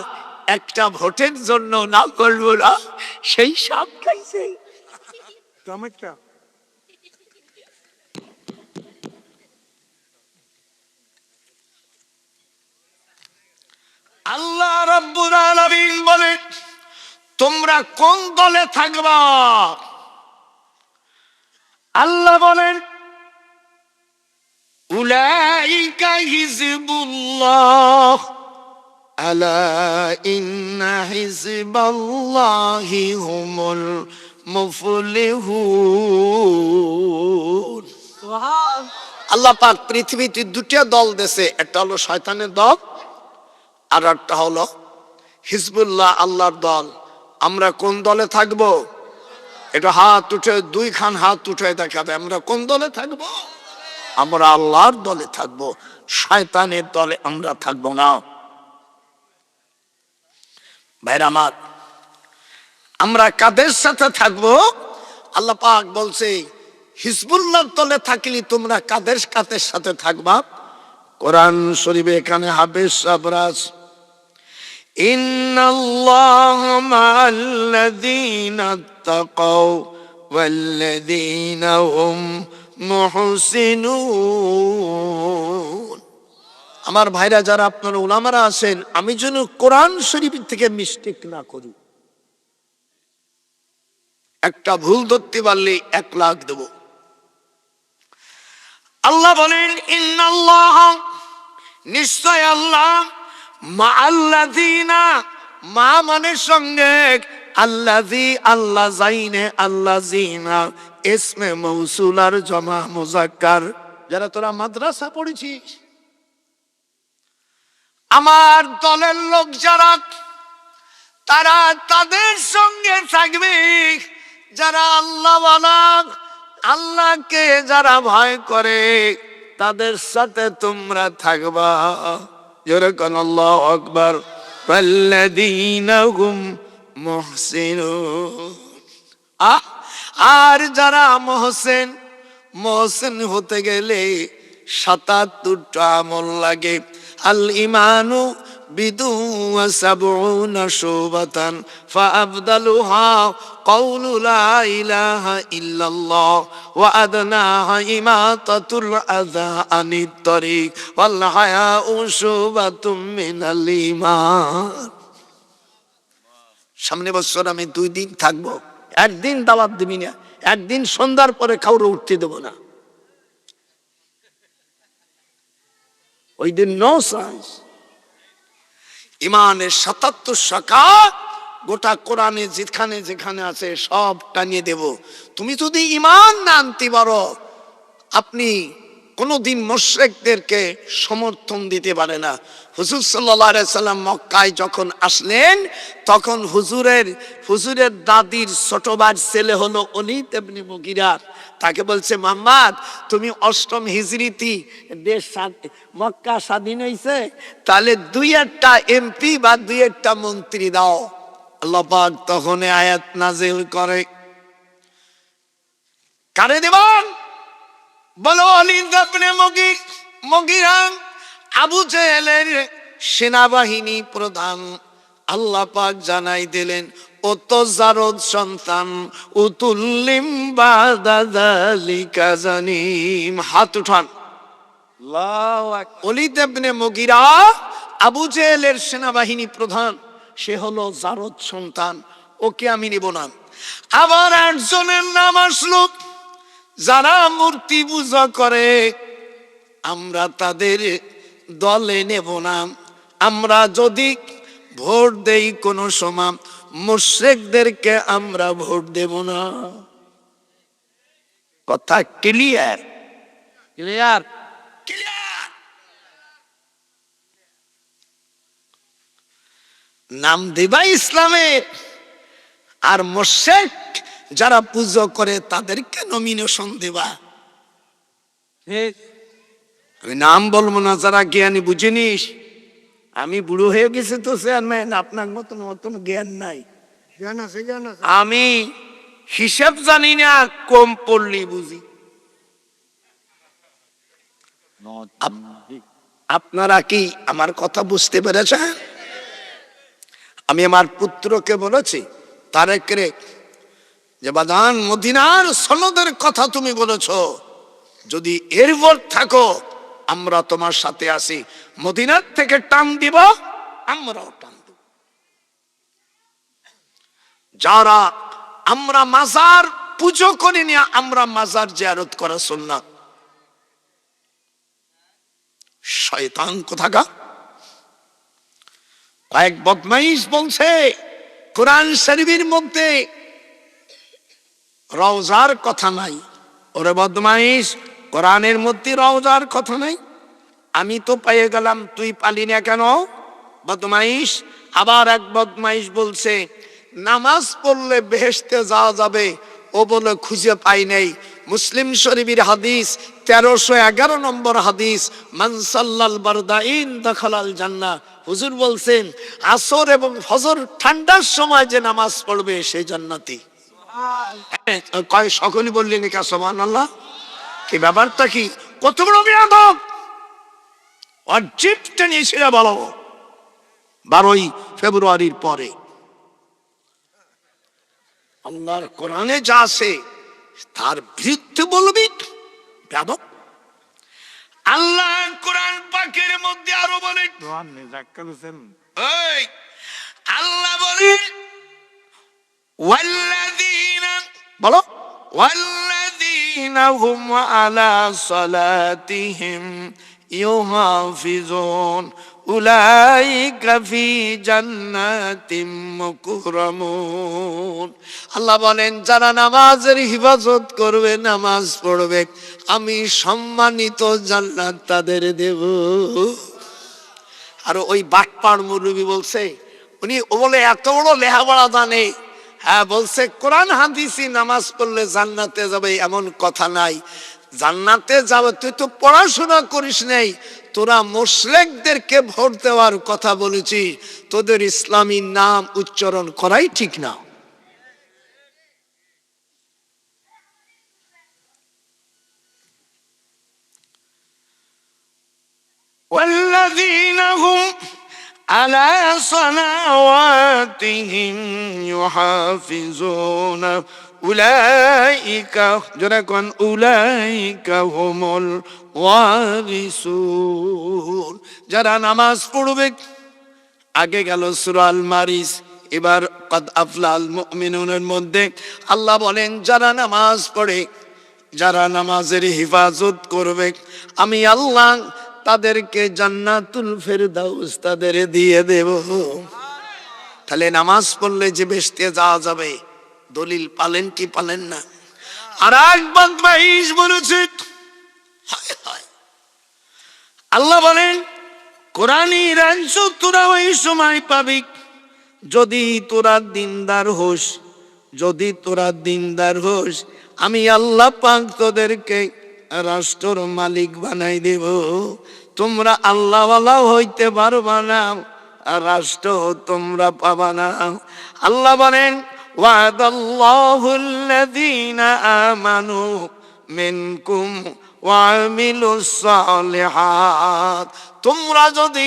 একটা ভোটের জন্য না করবো না, সেই সাপ খাইছে। আল্লাহ রাব্বুল আলামিন বলেন, তোমরা কোন দলে থাকবা? আল্লাহ বলেন, উলাইকা হিজবুল্লাহ আলা ইন্না হিজবাল্লাহি হুমুল মুফলিহুন। আল্লাহ পাক পৃথিবীতে দুটো দল দেশে, একটা হলো শয়তানের দল আর একটা হলো হিজবুল্লাহ, আল্লাহর দল। আমরা কোন দলে থাকবো? এটা হাত উঠে, দুইখান হাত উঠে দেখাবে, আমরা কোন দলে থাকবো? আমরা আল্লাহর দলে থাকবো, শয়তানের দলে আমরা থাকবো না। ভাইরা আমার, আমরা কাদের সাথে থাকবো? আল্লাহ পাক বলছে, হিজবুল্লাহর দলে থাকলে তোমরা কাদের কাদের সাথে থাকবা? কোরআন শরীফে এখানে হাফেজ সাবরাজ, ইন্নাল্লাহা মাআল্লাযীনা তাকাও ওয়াল্লাযীনা হুম মুহসিনুন। আমার ভাইরা যারা আপনারা উলামারা আছেন, আমি যেন কোরআন শরীফ থেকে মিস্টেক না করি। একটা ভুল ধরতে পারলে 1 লাখ দেব। আল্লাহ বলেন, ইন্নাল্লাহ, নিশ্চয় আল্লাহ, মাআল্লাযীনা, মা মানে সঙ্গে, আল্লাযী আল্লাহ, যাইনে আল্লাযীনা ইসমে মৌসুলার জমা মুযাক্কার। যারা তোরা মাদ্রাসা পড়েছিস, আমার দলের লোক যারা, তারা তাদের সঙ্গে থাকবে যারা আল্লাহওয়ালা, আল্লাহকে যারা ভয় করে, তাদের সাথে তোমরা থাকবা। যেরকম আল্লাহু আকবার, ওয়াল্লাযীনা হুম মুহসিনুন। আর যারা মহসিন হতে গেলে 77টা আমল লাগে। আল ইমানু বিদু ওয়া সাবউনা শুবাতান ফাআফদালুহা কাউলু লা ইলাহা ইল্লাল্লাহ ওয়া আদনাহা ইমাতাতুল আযা আনিত তরিক ওয়াল হায়াউ শুবাতুম মিনাল ঈমান। সামনে বছর আমি 2 দিন থাকবো, একদিন দাওয়াত দিবি না, একদিন সন্ধ্যার পরে কাউরে উঠতে দেব না। ওই দিন নো চান্স। ইমানের 77 শাখা গোটা কোরআনে যেখানে যেখানে আছে সব টানিয়ে দেব। তুমি যদি ইমান না আনতে পারো, আপনি কোনদিন মুশরিকদেরকে সমর্থন দিতে পারে না। হুজুর সাল্লাল্লাহু আলাইহি সাল্লাম মক্কায় যখন আসলেন, তখন হুজুরের দাদির ছোট ভাই ছেলে হলো ওলীদ ইবনে মুগীরা। তাকে বলছে, মুহাম্মদ, তুমি 8ম হিজরিতে দেশ মক্কা স্বাধীন হয়েছে, তাহলে 2-1টা এমপি বা 2-1টা মন্ত্রী দাও। আল্লাহ পাক তখন আয়াত নাজিল করে, কারে দেবেন? বলো ওলীদ ইবনে মুগীরা, আবু জেহেলের সেনাবাহিনী প্রধান। আল্লাহ পাক জানাই দিলেন, ও তো জারদ সন্তান, উতুল্লিম বাদা যালিকা জানিম। হাত উঠান। আল্লাহু আকবার। ওলীদ ইবনে মুগীরা আবু জেহেলের সেনাবাহিনী প্রধান, সে হলো জারদ সন্তান, ওকে আমি নেব না। আবার একজনের নাম আসলো, যারা মূর্তি পূজা করে, আমরা তাদের দলে নেব না। আমরা যদি ভোট দেই কোন সময়, মুশরিকদেরকে আমরা ভোট দেব না। কথা ক্লিয়ার? ক্লিয়ার? ক্লিয়ার। নাম দেবা ইসলামের, আর মুশরিক যারা পূজা করে তাদেরকে নমিনেশন দেবা। আমি নাম বলবো না, যারা জ্ঞানী বুঝে নিস। আমি বুড়ো হয়ে গেছে তো চেয়ারম্যান, আপনার মতন জ্ঞান নাই। আমি হিসাব জানি না, কম পড়লি বুঝি। আপনারা কি আমার কথা বুঝতে পেরেছেন? আমি আমার পুত্রকে বলেছি, তারেক রে, যে বাদান মদিনার সনদের কথা তুমি বলেছ, যদি এর উপর থাকো আমরা তোমার সাথে আসি, মদিনার থেকে টান দিব, আমরাও টান দিব। যারা আমরা মাজার পুজো করিনি, আমরা মাজার জিয়ারত করা সুন্নাত। শয়তান কোথাকার। কয়েক বদমাইশ বলছে কোরআন শরীফের মধ্যে রওজার কথা নাই। ওরে বদমাইশ, কোরআনের মধ্যে রওজার কথা নাই? আমি তো পেয়ে গেলাম, তুই পালি না কেন বদমাইশ? আবার এক বদমাইশ বলছে নামাজ পড়লে বেহেশতে যাওয়া যাবে, ও বলে খুঁজে পাই নাই। মুসলিম শরীফের হাদিস 1311 নম্বর হাদিস, মান সাল্লাল বারদাইন দাখালাল জান্নাহ। হুজুর বলছেন আসর এবং ফজর ঠান্ডার সময় যে নামাজ পড়বে সে জান্নাতি। কয় সকলে বললেন কা সুবহানাল্লাহ। কি ব্যাপারটা কি? কত বড় বেয়াদব! আর জিপটা নিয়েছিল বলো 12ই ফেব্রুয়ারির পরে। আল্লাহর কোরআনে যা আছে তার বিরুদ্ধে বলবি বেয়াদব। আল্লাহ কোরআন পাকের মধ্যে আরো বলেন, আল্লাহ বলেন ওয়াল্লাযীনা, বলো ওয়াল্লাযীনা হুম আলা সালাতিহিম ইউহাফিজুন উলাইকা ফি জান্নাতিম মুকরামুন। আল্লাহ বলেন যারা নামাজের হিফাজত করবে, নামাজ পড়বে, আমি সম্মানিত জান্নাত তাদের দেব। আর ওই বাটপাড় মুরব্বি বলছে, উনি বলে এত বড় লেখাপড়া জানে, হ্যাঁ বলছে কোরআন হাদিসি নামাজ পড়লে জান্নাতে যাবে এমন কথা নাই। জান্নাতে যাবে, তুই তো পড়াশোনা করিস নাই, তোরা মুশরিকদেরকে ভোট দেওয়ার কথা বলেছিস, তোদের ইসলামী নাম উচ্চারণ করাই ঠিক না। والذين هم على صلواتهم يحافظون أولئك أولئك هم الوارثون। যারা নামাজ পড়বে, আগে গেল সূরা আল মারিজ, এবার কদ আফলাল মুমিনুনের মধ্যে আল্লাহ বলেন যারা নামাজ পড়ে, যারা নামাজের হিফাজত করবে, আমি আল্লাহ তাদেরকে জান্নাতুল ফেরদাউস তাদের দিয়ে দেব। তাহলে নামাজ পড়লে যে বেহেশতে যাওয়া যাবে, দলিল পালেন কি পালেন না? আর এক বদমাইশ বলেছে, আল্লাহ বলেন কোরআনী রাজ্য তোরা ওই সময় পাবি যদি তোরা দিনদার হোস, যদি তোরা দিনদার হোস, আমি আল্লাহ পাক তোদেরকে রাষ্ট্রের মালিক বানাই দেব। তোমরা আল্লাহওয়ালা হইতে পারবা না, রাষ্ট্র তোমরা পাবা না। আল্লাহ বলেন ওয়াদাল্লাহুল্লাযীনা আমানু মিনকুম ওয়া আমিলুস সালিহাত। তোমরা যদি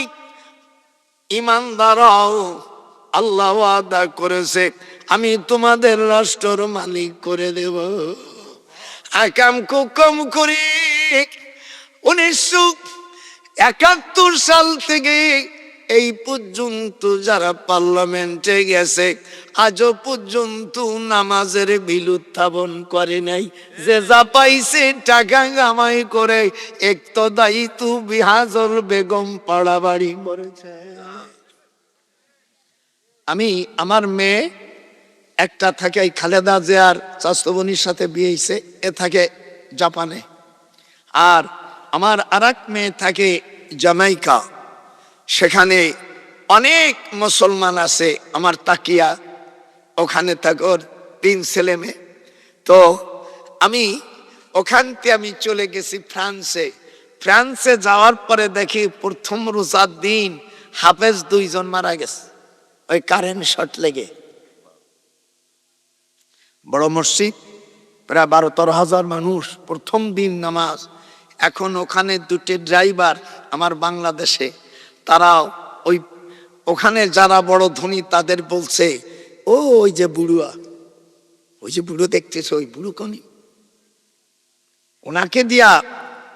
ঈমানদার হও, আল্লাহ ওয়াদা করেছে আমি তোমাদের রাষ্ট্রের মালিক করে দেব। আকাম কুকম করি 1971 সাল থেকে এই পর্যন্ত যারা পার্লামেন্টে গেছে, আজও পর্যন্ত নামাজের বিল উত্থাপন করে নাই। যে যা পাইছে টাকা কামাই করে একতদায়ী তু বিহাজর বেগম পাড়া বাড়ি করেছে। আমি আমার মেয়ে একটা থাকে এই খালেদা জিয়ার চাস্তবনির সাথে বিয়ে হয়েছে, এ থাকে জাপানে। আর আমার আরেক মেয়ে থাকে জামাইকা, সেখানে অনেক মুসলমান আছে। আমার তাকিয়া ওখানে থাকে, ওর 3 ছেলে মেয়ে। তো আমি ওখান থেকে আমি চলে গেছি ফ্রান্সে। ফ্রান্সে যাওয়ার পরে দেখি প্রথম রোজার দিন হাফেজ 2 জন মারা গেছে ওই কারেন্ট শর্ট লেগে। বড় মসজিদ, প্রায় 12-13 হাজার মানুষ, প্রথম দিন নামাজ। এখন ওখানে 2টি ড্রাইভার আমার বাংলাদেশে, তারা ওই ওখানে যারা বড় ধনী তাদের বলছে, ও ওই যে বুড়ুয়া, ওই যে বুড়ো দেখতেছে, ওই বুড়ো কনি, ওনাকে দিয়া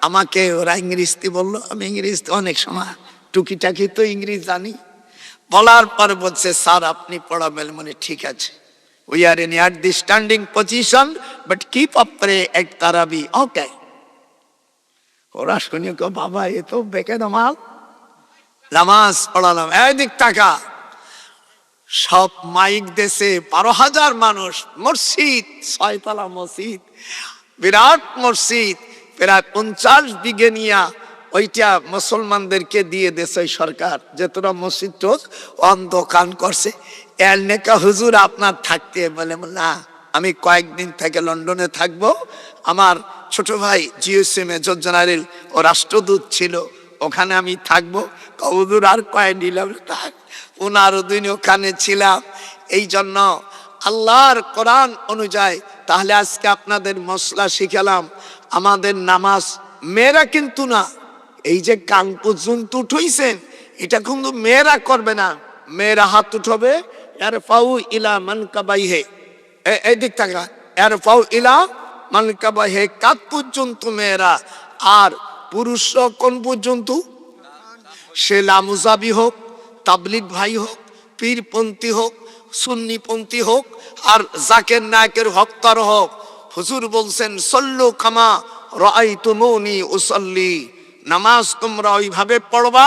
আমাকে ওরা ইংরেজি বললো। আমি ইংরেজি অনেক সময় টুকিটাকি তো ইংরেজি জানি। বলার পর বলছে, স্যার আপনি পড়াবেন, মানে ঠিক আছে, we are in at the standing position but keep up pray at তারাবি, ওকে। ওরা শুনে কো, বাবা এ তো বেকে দমাল, নামাজ পড়ালাম। এদিক টাকা সব মাইক দেশে 12,000 মানুষ, মসজিদ 6 তলা মসজিদ, বিরাট মসজিদ, প্রায় 50 বিঘে নিয়া ওইটা মুসলমানদেরকে দিয়ে দেশে সরকার, যে তোরা মসজিদ তো অন্ধকান করছে। এর নেকা হুজুর আপনার থাকতে বলে, না আমি কয়েকদিন থেকে লন্ডনে থাকবো, আমার ছোট ভাই জিওসি মেজর জেনারেল ও রাষ্ট্রদূত ছিল, ওখানে আমি থাকবো। হুজুর আর কয়েক নিলাম, থাক 15 দিন ওখানে ছিলাম। এই জন্য আল্লাহর কোরআন অনুযায়ী তাহলে আজকে আপনাদের মশলা শিখালাম। আমাদের নামাজ, মেয়েরা কিন্তু না, এই যে কান পর্যন্ত উঠইছেন এটা কিন্তু মেয়েরা করবে না, মেয়েরা হাত উঠবে ইয়ারফাউ ইলা মানকাবাইহে, এই দিক থাকা ইয়ারফাউ ইলা মানকাবাইহে, কাত পর্যন্ত মেয়েরা। আর পুরুষরা কোন পর্যন্ত? সে লামুজাবি হোক, তাবলিগ ভাই হোক, পীরপন্থী হোক, সুন্নিপন্থী হোক, আর জাকের নায়কের ভক্তর হোক, হুজুর বলছেন সল্লু কামা রাআইতুমুনি উসাল্লি, নামাজ তোমরা ওইভাবে পড়বা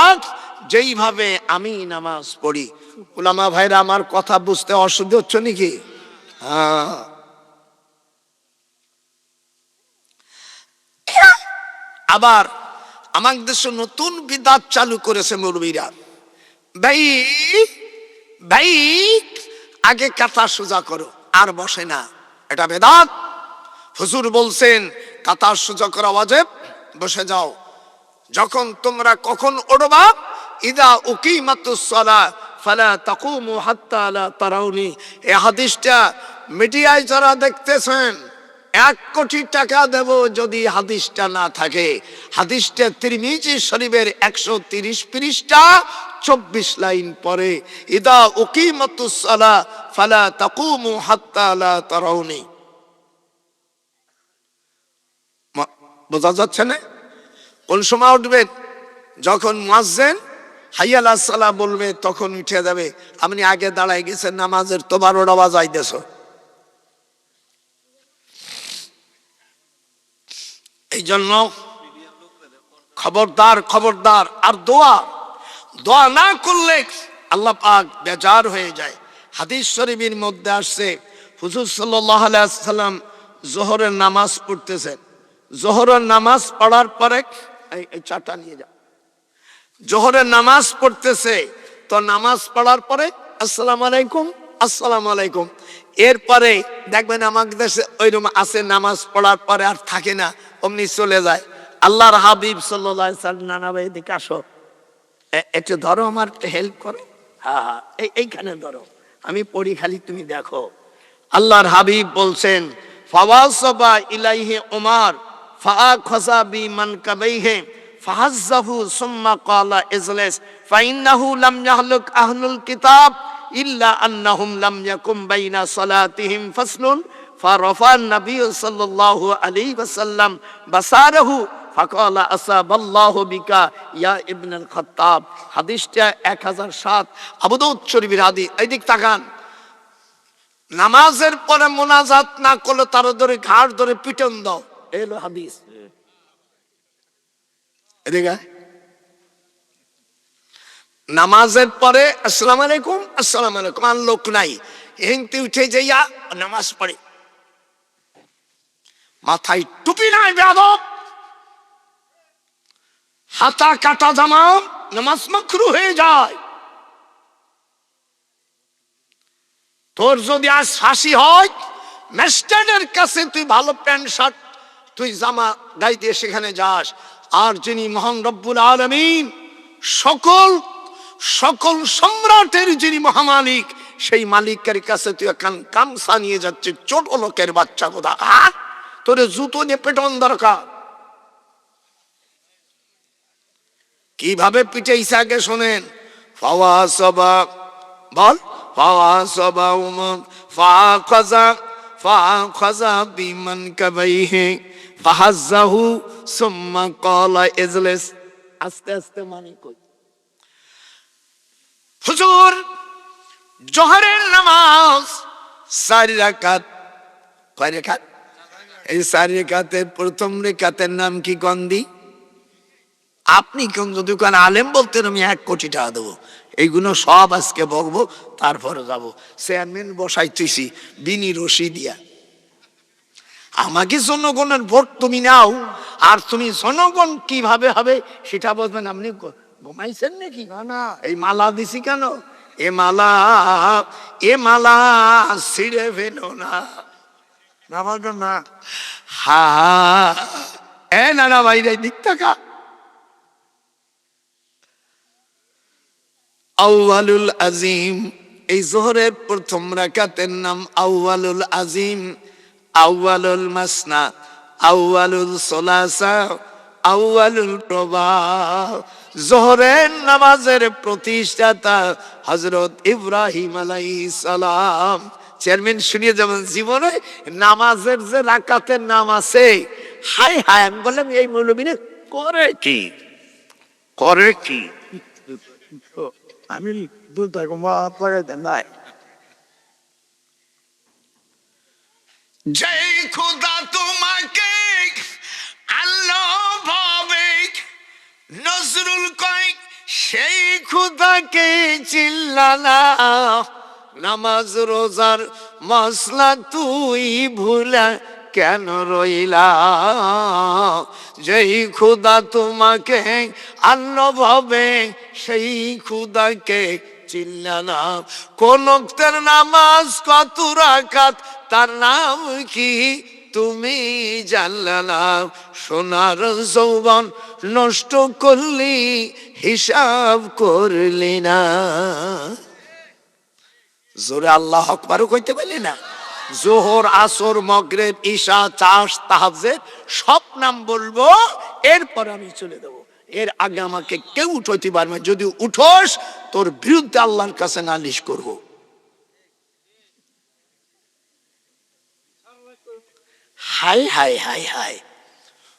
যেইভাবে আমি নামাজ পড়ি। উলামা ভাইরা আমার কথা বুঝতে অসুবিধা হচ্ছে নাকি? হ্যাঁ। আবার আমাদের দেশে নতুন বিদাত চালু করেছে মৌলবীরা। ভাই ভাই আগে কাতা সোজা করো, আর বসে না, এটা বেদাত। হুজুর বলছেন কাতার সোজা করা ওয়াজিব, বসে যাও। যখন তোমরা কখন উঠবা, ইদা উকিমাতুস সালাহ ফালা তাকুমু হাত্তা লা তারাউনি। এই হাদিসটা মিডিয়ায় যারা দেখতেছেন 1 কোটি টাকা দেব যদি হাদিসটা না থাকে। হাদিসটা তিরমিজি শরীফের 130 পৃষ্ঠা 24 লাইন পরে, ইদা উকিমাতুস সালাহ ফালা তাকুমু হাত্তা লা তারাউনি। বোঝা যাচ্ছে না? কোন সময় উঠবেন? যখন মুয়াজ্জিন হাইয়া আলাস সালাহ বলবে তখন উঠে যাবে। আপনি আগে দাঁড়ায় গেছেন নামাজের, তো 12টা বাজাইতেছ। এই জন্য খবরদার খবরদার। আর দোয়া, দোয়া না করলে আল্লাহ পাক বেজার হয়ে যায়। হাদিস শরীফের মধ্যে আসছে, হুজুর সাল্লাল্লাহু আলাইহি ওয়াসাল্লাম যোহরের নামাজ পড়তেছেন। যোহরের নামাজ পড়ার পরে, এই চাটা নিয়ে যা, যোহরের নামাজ পড়তেছে, তো নামাজ পড়ার পরে আসসালামু আলাইকুম, আসসালামু আলাইকুম। এরপরে দেখবেন আমাদের দেশে ওইরকম আছে, নামাজ পড়ার পরে আর থাকে না, অমনি চলে যায়। আল্লাহর হাবিব সাল্লাল্লাহু আলাইহি ওয়াসাল্লাম, নানা ভাই এদিকে আসো, একটু ধরো, আমার হেল্প করো। হ্যাঁ হ্যাঁ, এইখানে ধরো, আমি পড়ি, খালি তুমি দেখো। আল্লাহর হাবিব বলছেন, ফাওয়াসাবা ইলাইহি উমার ফাআখাযা বিমানকাবাইহি ফাহাজ্জাহু সুম্মা ক্বালা ইজলিস ফাইন্নাহু লাম ইয়াহলুক আহলুল কিতাব ইল্লা আন্নাহুম লাম ইয়াকুম বাইনা সালাতিহিম ফাসলুন ফারাফা নবী সাল্লাল্লাহু আলাইহি ওয়াসাল্লাম বাসারাহু ফাকালা আসাবাল্লাহু বিকা ইয়া ইবনুল খাত্তাব। হাদিসটা 1007 আবু দাউদ শরীফের হাদিস। এইদিক তাকান, নামাজের পরে মোনাজাত না করলে তার ধরে ঘাড় ধরে পিটন দাও, এই হলো হাদিস। এদিকে নামাজের পরে আসসালামু আলাইকুম, আসসালামু আলাইকুম, আর লোক নাই, হিংতে উঠে যাইয়া নামাজ পড়ে, মাথায় টুপি নাই, বেয়াদব, হাতা কাটা জামা, নামাজ মাকরু হয়ে যায়। তোর যদি আজ ফাঁসি হয়, ম্যাজিস্ট্রেটের কাছে তুই ভালো প্যান্ট শার্ট তুই জামা গায়ে দিয়ে সেখানে যাস। আর যিনি মহান রব্বুল আলামিন, সকল সকল সম্রাটের যিনি মহামালিক, সেই মালিকের কাছে তুই এখন কামসা নিয়ে যাচ্ছিস, ছোট লোকের বাচ্চা কোথা, তোরে জুতো নিয়ে পেটন দরকার। কিভাবে পিটাইছে আগে শোনেন। ফাওয়াসাবা বল ফাওয়াসাবা উমর ফাখাযা বিমান কাবাইহি ফাহাজ্জাহু সুম্মা ক্বালা ইজলিস। আস্তে আস্তে মানে কই হুজুর জোহরের নামাজ 4 রাকাত। কয় রাকাত? এই 4 রাকাতের প্রথম রাকাতের নাম কি গন্দি? আপনি কোন যদি কোন আলেম বলতেন আমি 1 কোটি টাকা দেবো। এইগুলো সব আজকে বলবো, তারপরে যাব। চেয়ারম্যান বসাইতেছি বিনি রশি দিয়া। আমাকে জনগণের ভোট তুমি নাও, আর তুমি জনগণ কিভাবে হবে সেটা বলবেন। আপনি ঘুমাইছেন নাকি? না, এই মালা দিছি কেন? এ মালা ছিঁড়ে ফেলো না, না। হা এ নানা ভাইরা দিক থাকা। আউয়ালুল আজিম, এই জোহরের প্রথম রাকাতের নাম আউয়ালুল আজিম, আউয়ালুল মাসনা, আউয়ালুল সলাসা, আউয়ালুল রবা। জোহরের নামাজের প্রতিষ্ঠাতা হযরত ইব্রাহিম আলাইহিস সালাম। চেয়ারম্যান শুনিয়ে যাবেন, জীবনে নামাজের যে রাকাতের নাম আছে, হাই হাই আমি বললাম এই মৌলবীরা করে কি আমি নাই। জয় খুদা তোমাকে আল্লাহ ভাবে, নজরুল কয় সেই খুদাকে চিল্লানা, নামাজ রোজার মসলা তুই ভুলা কেন রইলা। যেই খুদা তোমাকে আল্লাহ ভাবে সেই খুদাকে চিল্লানা। কোন ওয়াক্তের নামাজ কত রাকাত তার নাম কি তুমি জানলা না। সোনার যৌবন নষ্ট করলি হিসাব করলি না। জোরে আল্লাহ আকবার কইতে পারলি না? জোহর আসর মাগরিব ঈশা চাষ তাহাজ্জুদ সব নাম বলবো, এরপর আমি চলে দেব। এর আগে আমাকে কেউ উঠাইতে পারবে না। যদি উঠোস তোর বিরুদ্ধে আল্লাহর কাছে নালিশ করব। হাই হাই হাই হাই,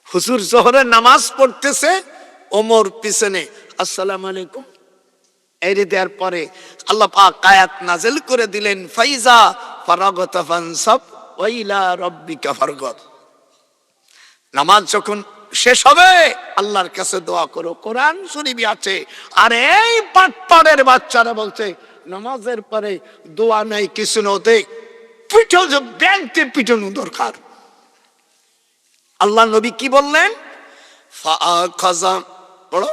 হুজুর জোহরের নামাজ পড়তেছে, ওমর পিছনে আসসালামু আলাইকুম এই দেওয়ার পরে আল্লাহ পাক আয়াত নাযিল করে দিলেন, ফাইজা ফারাগতা ফানসাব ওয়া ইলা রাব্বিকা ফারগাব। নামাজ যখন শেষ হবে আল্লাহর কাছে দোয়া করো। কোরআন শরীফে আছে। আর এই পাটপাড়ের বাচ্চারা বলছে নামাজের পরে দোয়া নাই, কিছু নতে পিঠো যে ব্যাংকে পিটানো দরকার। আল্লাহ নবী কি বললেন? ফাখাযা পড়ো,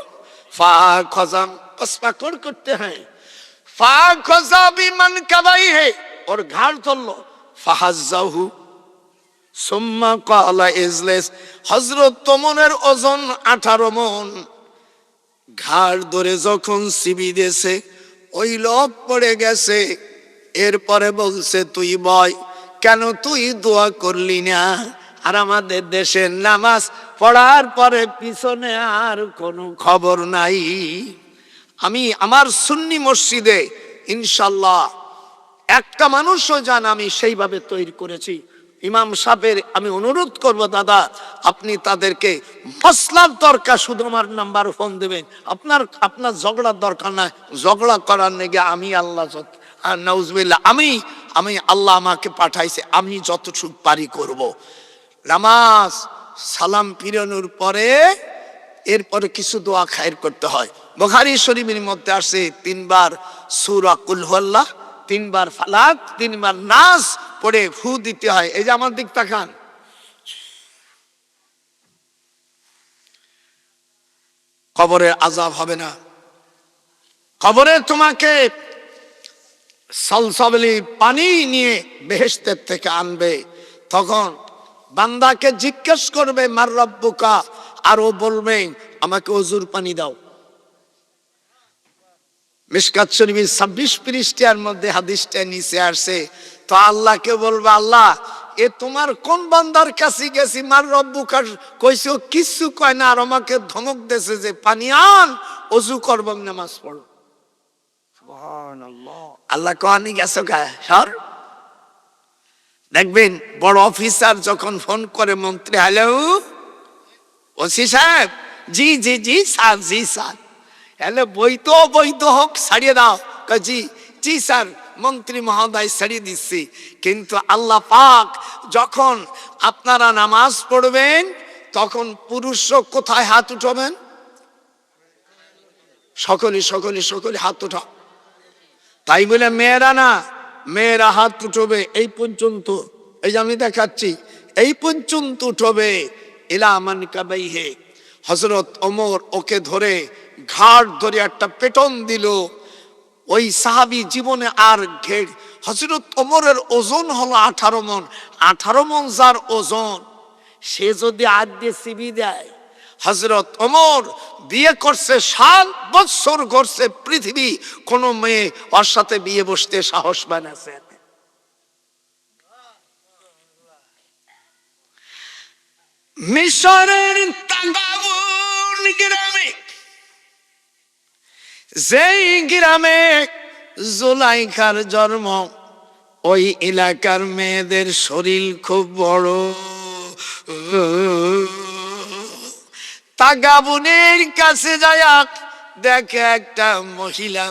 ফাখাযা পাকড় করতে হয়, ফাখাযা বিমান কাবাইহি ওর ঘাড় ধরলো, ফাহাজ্জাহু সুম্মা ক্বালা ইজলিস। হযরত ওমরের ওজন 18 মণ। ঘাড় ধরে যখন সিবি দিয়েছে ওই লোক পড়ে গেছে। এরপরে বলছে তুই বয়, কেন তুই দোয়া করলি না? আর আমাদের দেশের নামাজ পড়ার পরে পিছনে আর কোনো খবর নাই। আমি আমার সুন্নি মসজিদে ইনশাল্লাহ একটা মানুষও জান আমি সেইভাবে তৈরি করেছি। ইমাম সাহেবের আমি অনুরোধ করব, দাদা আপনি তাদেরকে মসলার দরকার, শুধু আমার নাম্বার ফোন দেবেন। আপনার ঝগড়ার দরকার নাই। ঝগড়া করার নেগে আমি আল্লাহ নাউজুবিল্লাহ আমি আল্লাহ আমাকে পাঠাইছে, আমি যতটুকু পারি করব। নামাজ সালাম ফিরানোর পরে এরপরে কিছু দোয়া খায়ের করতে হয়। বুখারী শরীফের মধ্যে আসে 3 বার সূরা কুল হুয়াল্লাহ, 3 বার ফালাক, 3 বার নাস পড়ে ফু দিতে হয়। এই যে আমার দিক তাকান, কবরের আযাব হবে না। কবরে তোমাকে সলসবলি পানি নিয়ে বেহেশতের থেকে আনবে। তখন বান্দাকে জিজ্ঞেস করবে মার রব্বুকা, আর ও বলবে আমাকে ওযুর পানি দাও। মিশকাত শরীফের 26 পৃষ্ঠার মধ্যে হাদিসটা নিচে আসছে। তো আল্লাহকে বলবে, আল্লাহ এ তোমার কোন বান্দার কাছে গেছি মার রব্বুকা কইছো, কিছু কয় না, আর আমাকে ধমক দেছে যে পানি আন, ওযু করব, নামাজ পড়ো। আল্লাহ কহানি গেছো গা সর। দেখবেন বড় অফিসার যখন ফোন করে মন্ত্রী, হ্যালো ওসি সাহেব, জি জি জি স্যার, জি স্যার, হ্যালো বৈধ হোক ছাড়িয়ে দাও, জি জি স্যার মন্ত্রী মহোদয় ছাড়িয়ে দিচ্ছি। কিন্তু আল্লাহ পাক যখন আপনারা নামাজ পড়বেন তখন পুরুষ কোথায় হাত উঠাবেন? সকলে হাত উঠা। তাই বলে মেয়েরা না, মেয়েরা হাত উঠবে এই পর্যন্ত, এই যে আমি দেখাচ্ছি এই পর্যন্ত উঠবে। ইলা মান কাবাইহে। হযরত ওমর ওকে ধরে ঘাড় ধরে একটা পেটন দিল। ওই সাহাবী জীবনে আর হযরত ওমরের ওজন হলো 18 মণ। 18 মণ যার ওজন, সে যদি হাত দিয়ে চিবি দেয়। হযরত ওমর বিয়ে করছে 7 বছর করছে, পৃথিবী কোন মেয়ে ওর সাথে বিয়ে বসতে সাহস বানাছে। মিশরের তাগাবুন গ্রামে, যেই গ্রামে জুলাইখার জন্ম, ওই এলাকার মেয়েদের শরীর খুব বড়। তাগাবুনের কাছে যায় দেখে একটা মহিলা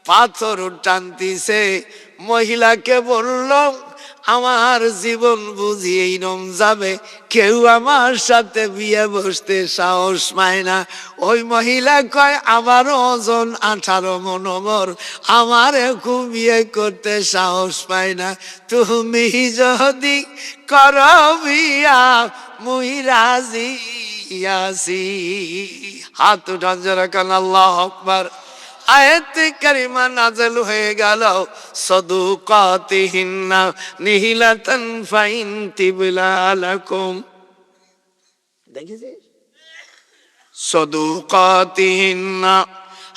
পাথর টানতিছে। মহিলাকে বলল, আমার জীবন বুঝি এইরম যাবে, কেউ আমার সাথে বিয়ে বসতে সাহস পায় না। ওই মহিলা কয়, আমার ওজন 18 মণ, আমার খুব বিয়ে করতে সাহস পায় না। তুমি যদি কর বিয়া মুই রাজি আছি। হাত উঠান যারা কান, আল্লাহু আকবার। আয়াত কারিমা নাযিল হয়ে গেল, সাদুকাতিহিন্না নিহিলাতান ফাইন তিবলা লাকুম। দেখেছিস সাদুকাতিহিন্না,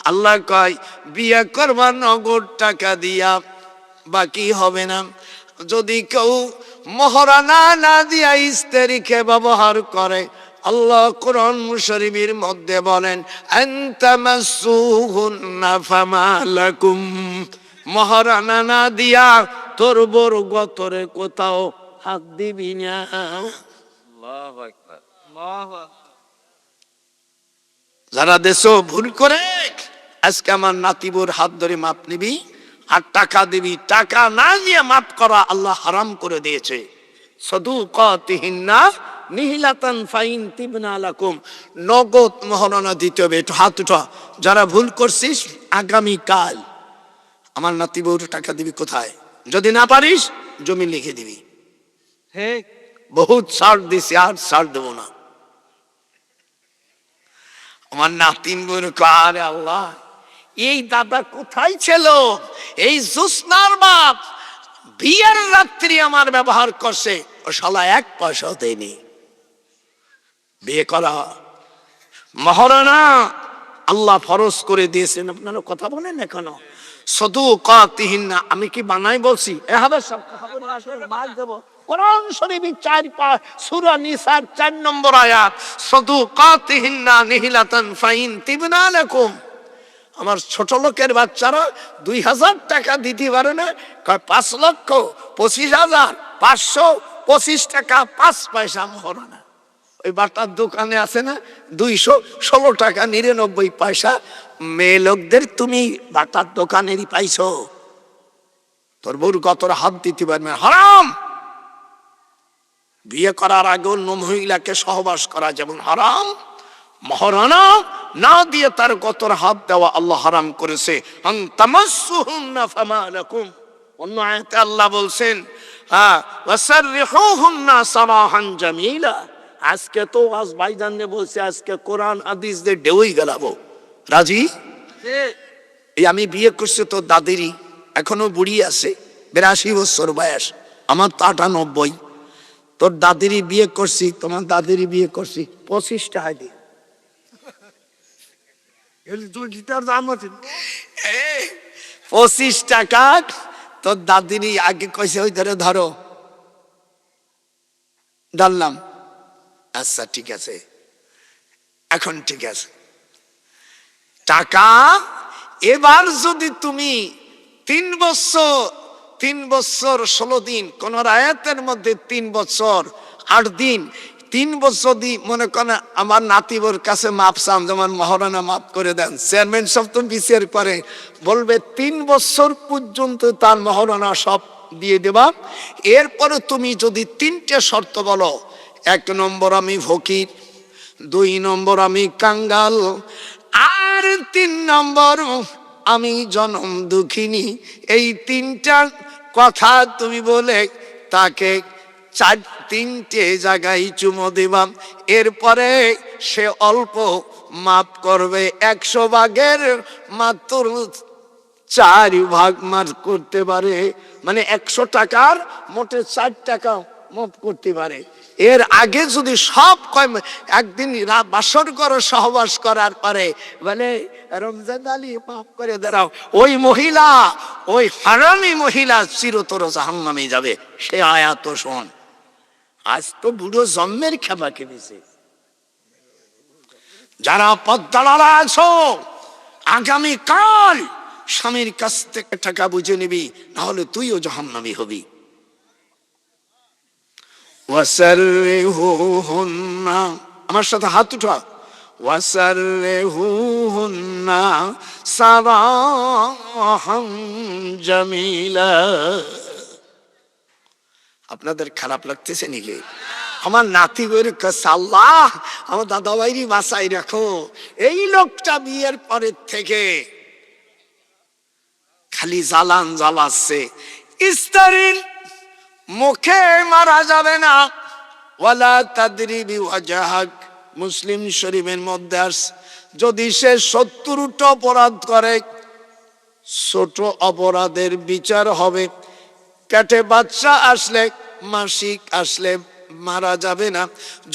আল্লাহ কয় বিয়ে করবা নগদ টাকা দিয়া, বাকি হবে না। যদি কেউ মহারানা না দিয়া স্ত্রীকে ব্যবহার করে, আল্লাহ কোরআন শরীফের মধ্যে বলেন, আনতামাসসুহুন্না ফামা লাকুম। মহারানা না দিয়া তোর বড় গতরে কোথাও হাত দিবি না। আল্লাহু আকবার, আল্লাহু আকবার। যারা দেশ ভুল করে, আজকে আমার নাতিবুর হাত ধরে মাপ নিবি আর টাকা দিবি। টাকা না নিয়ে মাপ করা আল্লাহ হারাম করে দিয়েছে। সাদুকাতিহিন্না নিহিলাতান ফাইন তিবনা লাকুম, নগদ মহারণা দিতে হবে। একটু হাত উঠা যারা ভুল করছিস, আগামী কাল আমার নাতিবুর টাকা দিবি কোথায়? যদি না পারিস জমি লিখে দিবি। ঠিক। বহুত ছাড় দিছি, আর ছাড় দেবো না। আমার নাতিন বউর আরে আল্লাহ, এই দাদা কোথায় ছিল? এই জোসনার বাপ বিয়ের রাত্রি আমার ব্যবহার করছে, ও শালা 1 পয়সাও দেয়নি। বিয়ে করা মহারণা আল্লাহ ফরজ করে দিয়েছেন। আপনারা কথা বলেন না কেন? সাদুকাতিহিন্না, আমি কি বানাই বলছি? এভাবে সব কথা বলে আসলে মার দেব। কোরআন শরীফের 4 সূরা নিসার 4 নম্বর আয়াত, সাদুকাতিহিন্না নিহিলাতান ফাইন তিবনা লাকুম। আমার ছোট লোকের বাচ্চারা 2000 টাকা দিতে পারে না, কয় 5,25,525 টাকা 5 পয়সা মহারণা। ওই বাটার দোকানে আছে না 216 টাকা 99 পয়সা। মেয়ে লোকদের তুমি বাটার দোকানেরই পাইছো, তোর বউর গতরে হাত দিতে পারবে হারাম। বিয়ে করার আগে অন্য মহিলাকে সহবাস করা যেমন হারাম, মহারণা না দিয়ে তার গতর হাত দেওয়া আল্লাহ হারাম করেছে। আনতামাসসুহুন্না ফামা লাকুম। অন্য আয়াতে আল্লাহ বলছেন, ওয়াসাররিহুহুন্না সারাহান জামিলা। আজকে তো আজ ভাইজানরে বলছে, আজকে কোরআন হাদিস দিয়ে ঢেউই গেলাবো। রাজি? এই আমি বিয়ে করছি তোর দাদিরই, এখনো বুড়ি আছে, 82 বছর বয়স, আমার তো 98। তোর দাদিরই বিয়ে করছি, তোমার দাদিরই বিয়ে করছি 25 টাকা দিয়ে। 25 টাকা তোর দাদিরই আগে কইছে, ওই ধরে ধরো ডাললাম। আচ্ছা ঠিক আছে, এখন ঠিক আছে। টাকা এবার যদি তুমি 3 বছর 16 দিন, কোন আয়াতের মধ্যে 3 বছর 8 দিন, 3 বছর দি মনে করেন আমার নাতিবর কাছে মাপ চান, যেমন মহারানা মাপ করে দেন, চেয়ারম্যান সব তো বিচার করে বলবে 3 বছর পর্যন্ত তার মহারানা সব দিয়ে দেবা। এরপরে তুমি যদি 3টে শর্ত বলো, 1 নম্বর আমি ফকির, 2 নম্বর আমি কাঙ্গাল, আর 3 নম্বর আমি জনম দুঃখিনী, এই 3টা কথা তুমি বলে তাকে 3টে জায়গায় চুমো দিবাম। এরপরে সে অল্প মাপ করবে, 100 ভাগের মাত্র 4 ভাগ মাফ করতে পারে, মানে 100 টাকার মোটে 4 টাকা মাফ করতে পারে। এর আগে যদি সব একদিন বাসর করো, সহবাস করার পরে বলে রমজান আলী মাফ করে দাঁড়াও, ওই মহিলা, ওই হারামি মহিলা চিরতর জাহান্নামে যাবে। সে আয়াত শোন, আজ তো বুড়ো জন্মের খেপা খেপেছে। যারা পদ্মালা আছো, আগামী কাল স্বামীর কাছ থেকে টাকা বুঝে নিবি, না হলে তুইও জাহান্নামী হবি। ওয়াসাররিহুহুন্না, আমার সাথে হাত উঠা, ওয়াসাররিহুহুন্না সারাহাম জামিলা। আপনাদের খারাপ লাগতেছে নাকি? আমার নাতি বইয়ের কাছে, আল্লাহ আমার দাদা ভাইরি বাঁচাই রাখো, এই লোকটা বিয়ের পরের থেকে খালি জ্বালান জ্বালাচ্ছে। স্ত্রীর মুখে মারা যাবে না, ওয়ালা তাদরিবি ওয়াজহাক, মুসলিম শরীফের মধ্যে আসে, যদি সে 70টা অপরাধ করে, ছোট অপরাধের বিচার হবে। পেটে বাচ্চা আসলে, মাসিক আসলে মারা যাবে না।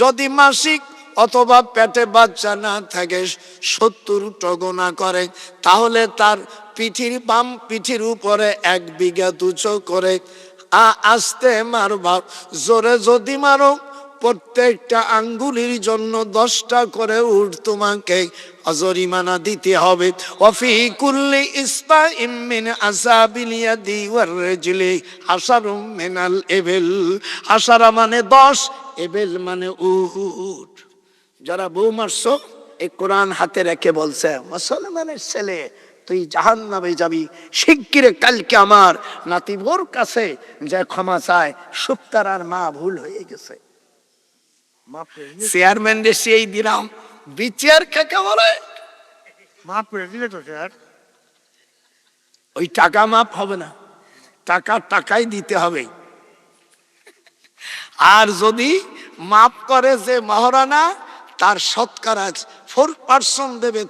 যদি মাসিক অথবা পেটে বাচ্চা না থাকে, 70টা গুনাহ করে, তাহলে তার পিঠির বাম পিঠির উপরে 1 বিঘা 200 করে আস্তে মারবা। জোরে যদি মারো, প্রত্যেকটা আঙ্গুলির জন্য 10টা করে উট তোমাকে জরিমানা দিতে হবে। ওয়াফি কুল্লি ইসবাইম মিন আসাবিল ইয়াদি ওয়ার রিজলি আশারুম মিনাল ইবিল। আশারা মানে 10, ইবিল মানে উট। যারা বউ মারছো, এই কোরআন হাতে রেখে বলছে, মুসলমানের ছেলে তুই জাহান্নামে যাবি। শিগগির কালকে আমার নাতিবোর কাছে যে ক্ষমা চায়, সুপ্তারার মা ভুল হয়ে গেছে, চেয়ারম্যান রে সেই দিলাম বিচার কাকে বলে, মাফ করে দিলে তো স্যার। ওই টাকা মাপ হবে না, টাকাই দিতে হবে। আর যদি মাপ করে যে মহারানা, তার শতকরা 4% দেবে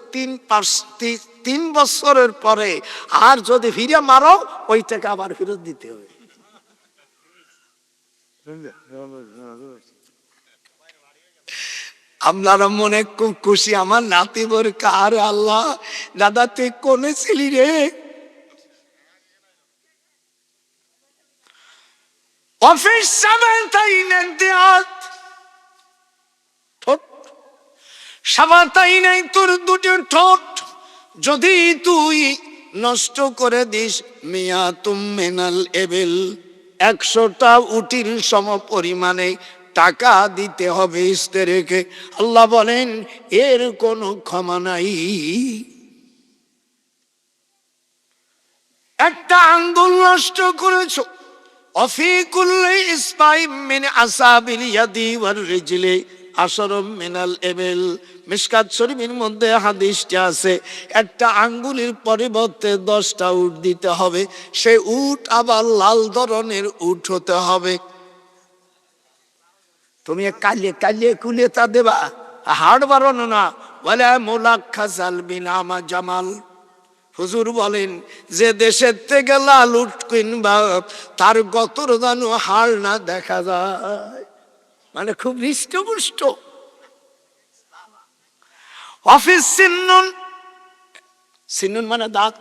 3 বছরের পরে। আর যদি ফিরে মারো, ওই টাকা আবার ফেরত দিতে হবে। আপনারা মনে খুব খুশি, আমার নাতিবর কার, আল্লাহ দাদা তুই কোনে ছিলি রে? অফিস সাবাতাই নাই তোর 2টি ঠোঁট, যদি তুই নষ্ট করে দিস, মিয়া তুম মেনাল এবেল, 100টা উটির সম পরিমাণে টাকা দিতে হবে স্ত্রীকে। আল্লাহ বলেন এর কোনো ক্ষমা নাই। একটা আঙ্গুল নষ্ট করেছো, অফি কুল্লি ইসবাইম মিন আসাবিল ইয়াদি ওয়ার রিজলি আশারুম মিনাল ইবিল। মিশকাত শরীফের মধ্যে হাদিসটা আছে, একটা আঙ্গুলের পরিবর্তে 10টা উট দিতে হবে। সে উট আবার লাল ধরনের উট হতে হবে। তুমি কালিয়ে কুলিয়ে তা দেবা, হাড় বাড়ানো না। বলে মোলাক্কাজাল বিনামা জামাল। হুজুর বলেন, যে দেশের থেকে লাল উট কিনবা, তার গতর জানো হাড় না দেখা যায়, মানে খুব হৃষ্টপুষ্ট। অফিস সিন্নুন মানে দাঁত,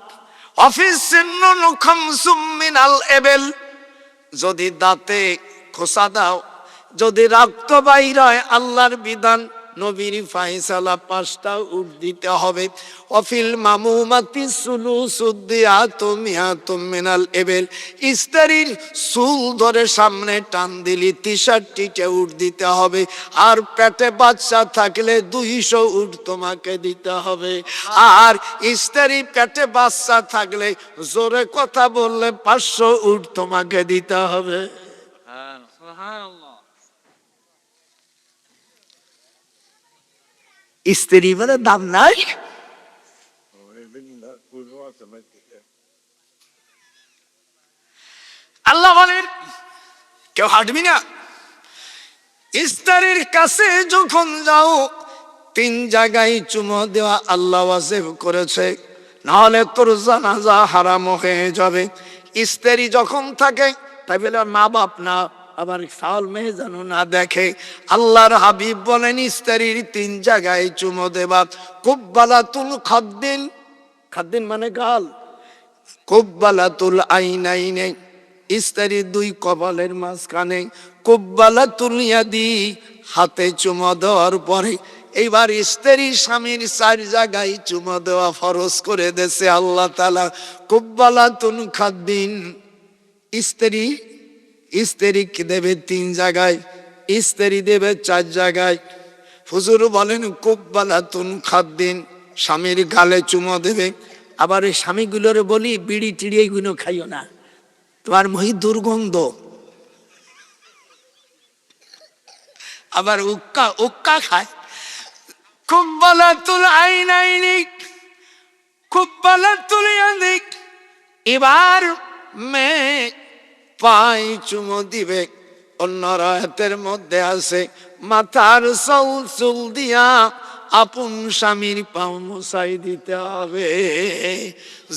অফিস সিন্নুন খামসুম মিনাল ইবিল। যদি দাঁতে খোসা দাও, যদি রক্ত বাইর হয়, আল্লাহর বিধান নবীর ফায়সালা 5টা উট দিতে হবে। অফিল মামুমাতি সুলুসুদ্দিয়াতুম মিয়াতুম মিনাল এবেল, স্ত্রীর চুল ধরে সামনে টান দিলি 63টা উট দিতে হবে। আর পেটে বাচ্চা থাকলে 200 উট তোমাকে দিতে হবে। আর স্ত্রী পেটে বাচ্চা থাকলে জোরে কথা বললে 500 উট তোমাকে দিতে হবে। স্ত্রী বলে দাম নাই। আল্লাহ বলেন কেউ হাঁটবি না। স্ত্রীর কাছে যখন যাও 3 জায়গায় চুমো দেওয়া আল্লাহ ওয়াজিব করেছে, নাহলে তোর জানাজা হারাম হয়ে যাবে। স্ত্রী যখন থাকে তাই বলে মা বাপ না, আবার সাল মেয়ে যেন না দেখে। আল্লাহর হাবিব বলেন স্ত্রীর 3 জায়গায় চুমো দেবা। কুব্বালাতুল খাদ্দিন, খাদ্দিন মানে গাল। কুব্বালাতুল আইনাইনে, স্ত্রীর 2 কপালের মাঝখানে। কুব্বালাতুল ইয়াদি, হাতে চুমো দেওয়ার পরে। এইবার স্ত্রী স্বামীর 4 জায়গায় চুমো দেওয়া ফরজ করে দেছে আল্লাহ তাআলা। কুব্বালাতুল খাদ্দিন, স্ত্রীকে দেবে 3 জায়গায়, স্ত্রী দেবে 4 জায়গায়। হুজুর বলেন কুব্বালাতুন খাদ্দিন, স্বামীর গালে চুমো দেবে। আবার এই স্বামীগুলোরে বলি বিড়ি টিড়ি এইগুলো খাইও না, তোমার মহি দুর্গন্ধ। আবার উক্কা খায়। কুব্বালাতুল আইনাইনি, কুব্বালাতুল ইয়াদিক। এবার মেয়ে পায়ে চুমো দিবে। অন্য রায়াতের মধ্যে আছে মাথার চুল দিয়া আপন স্বামীর পাও মুছাই দিতে হবে।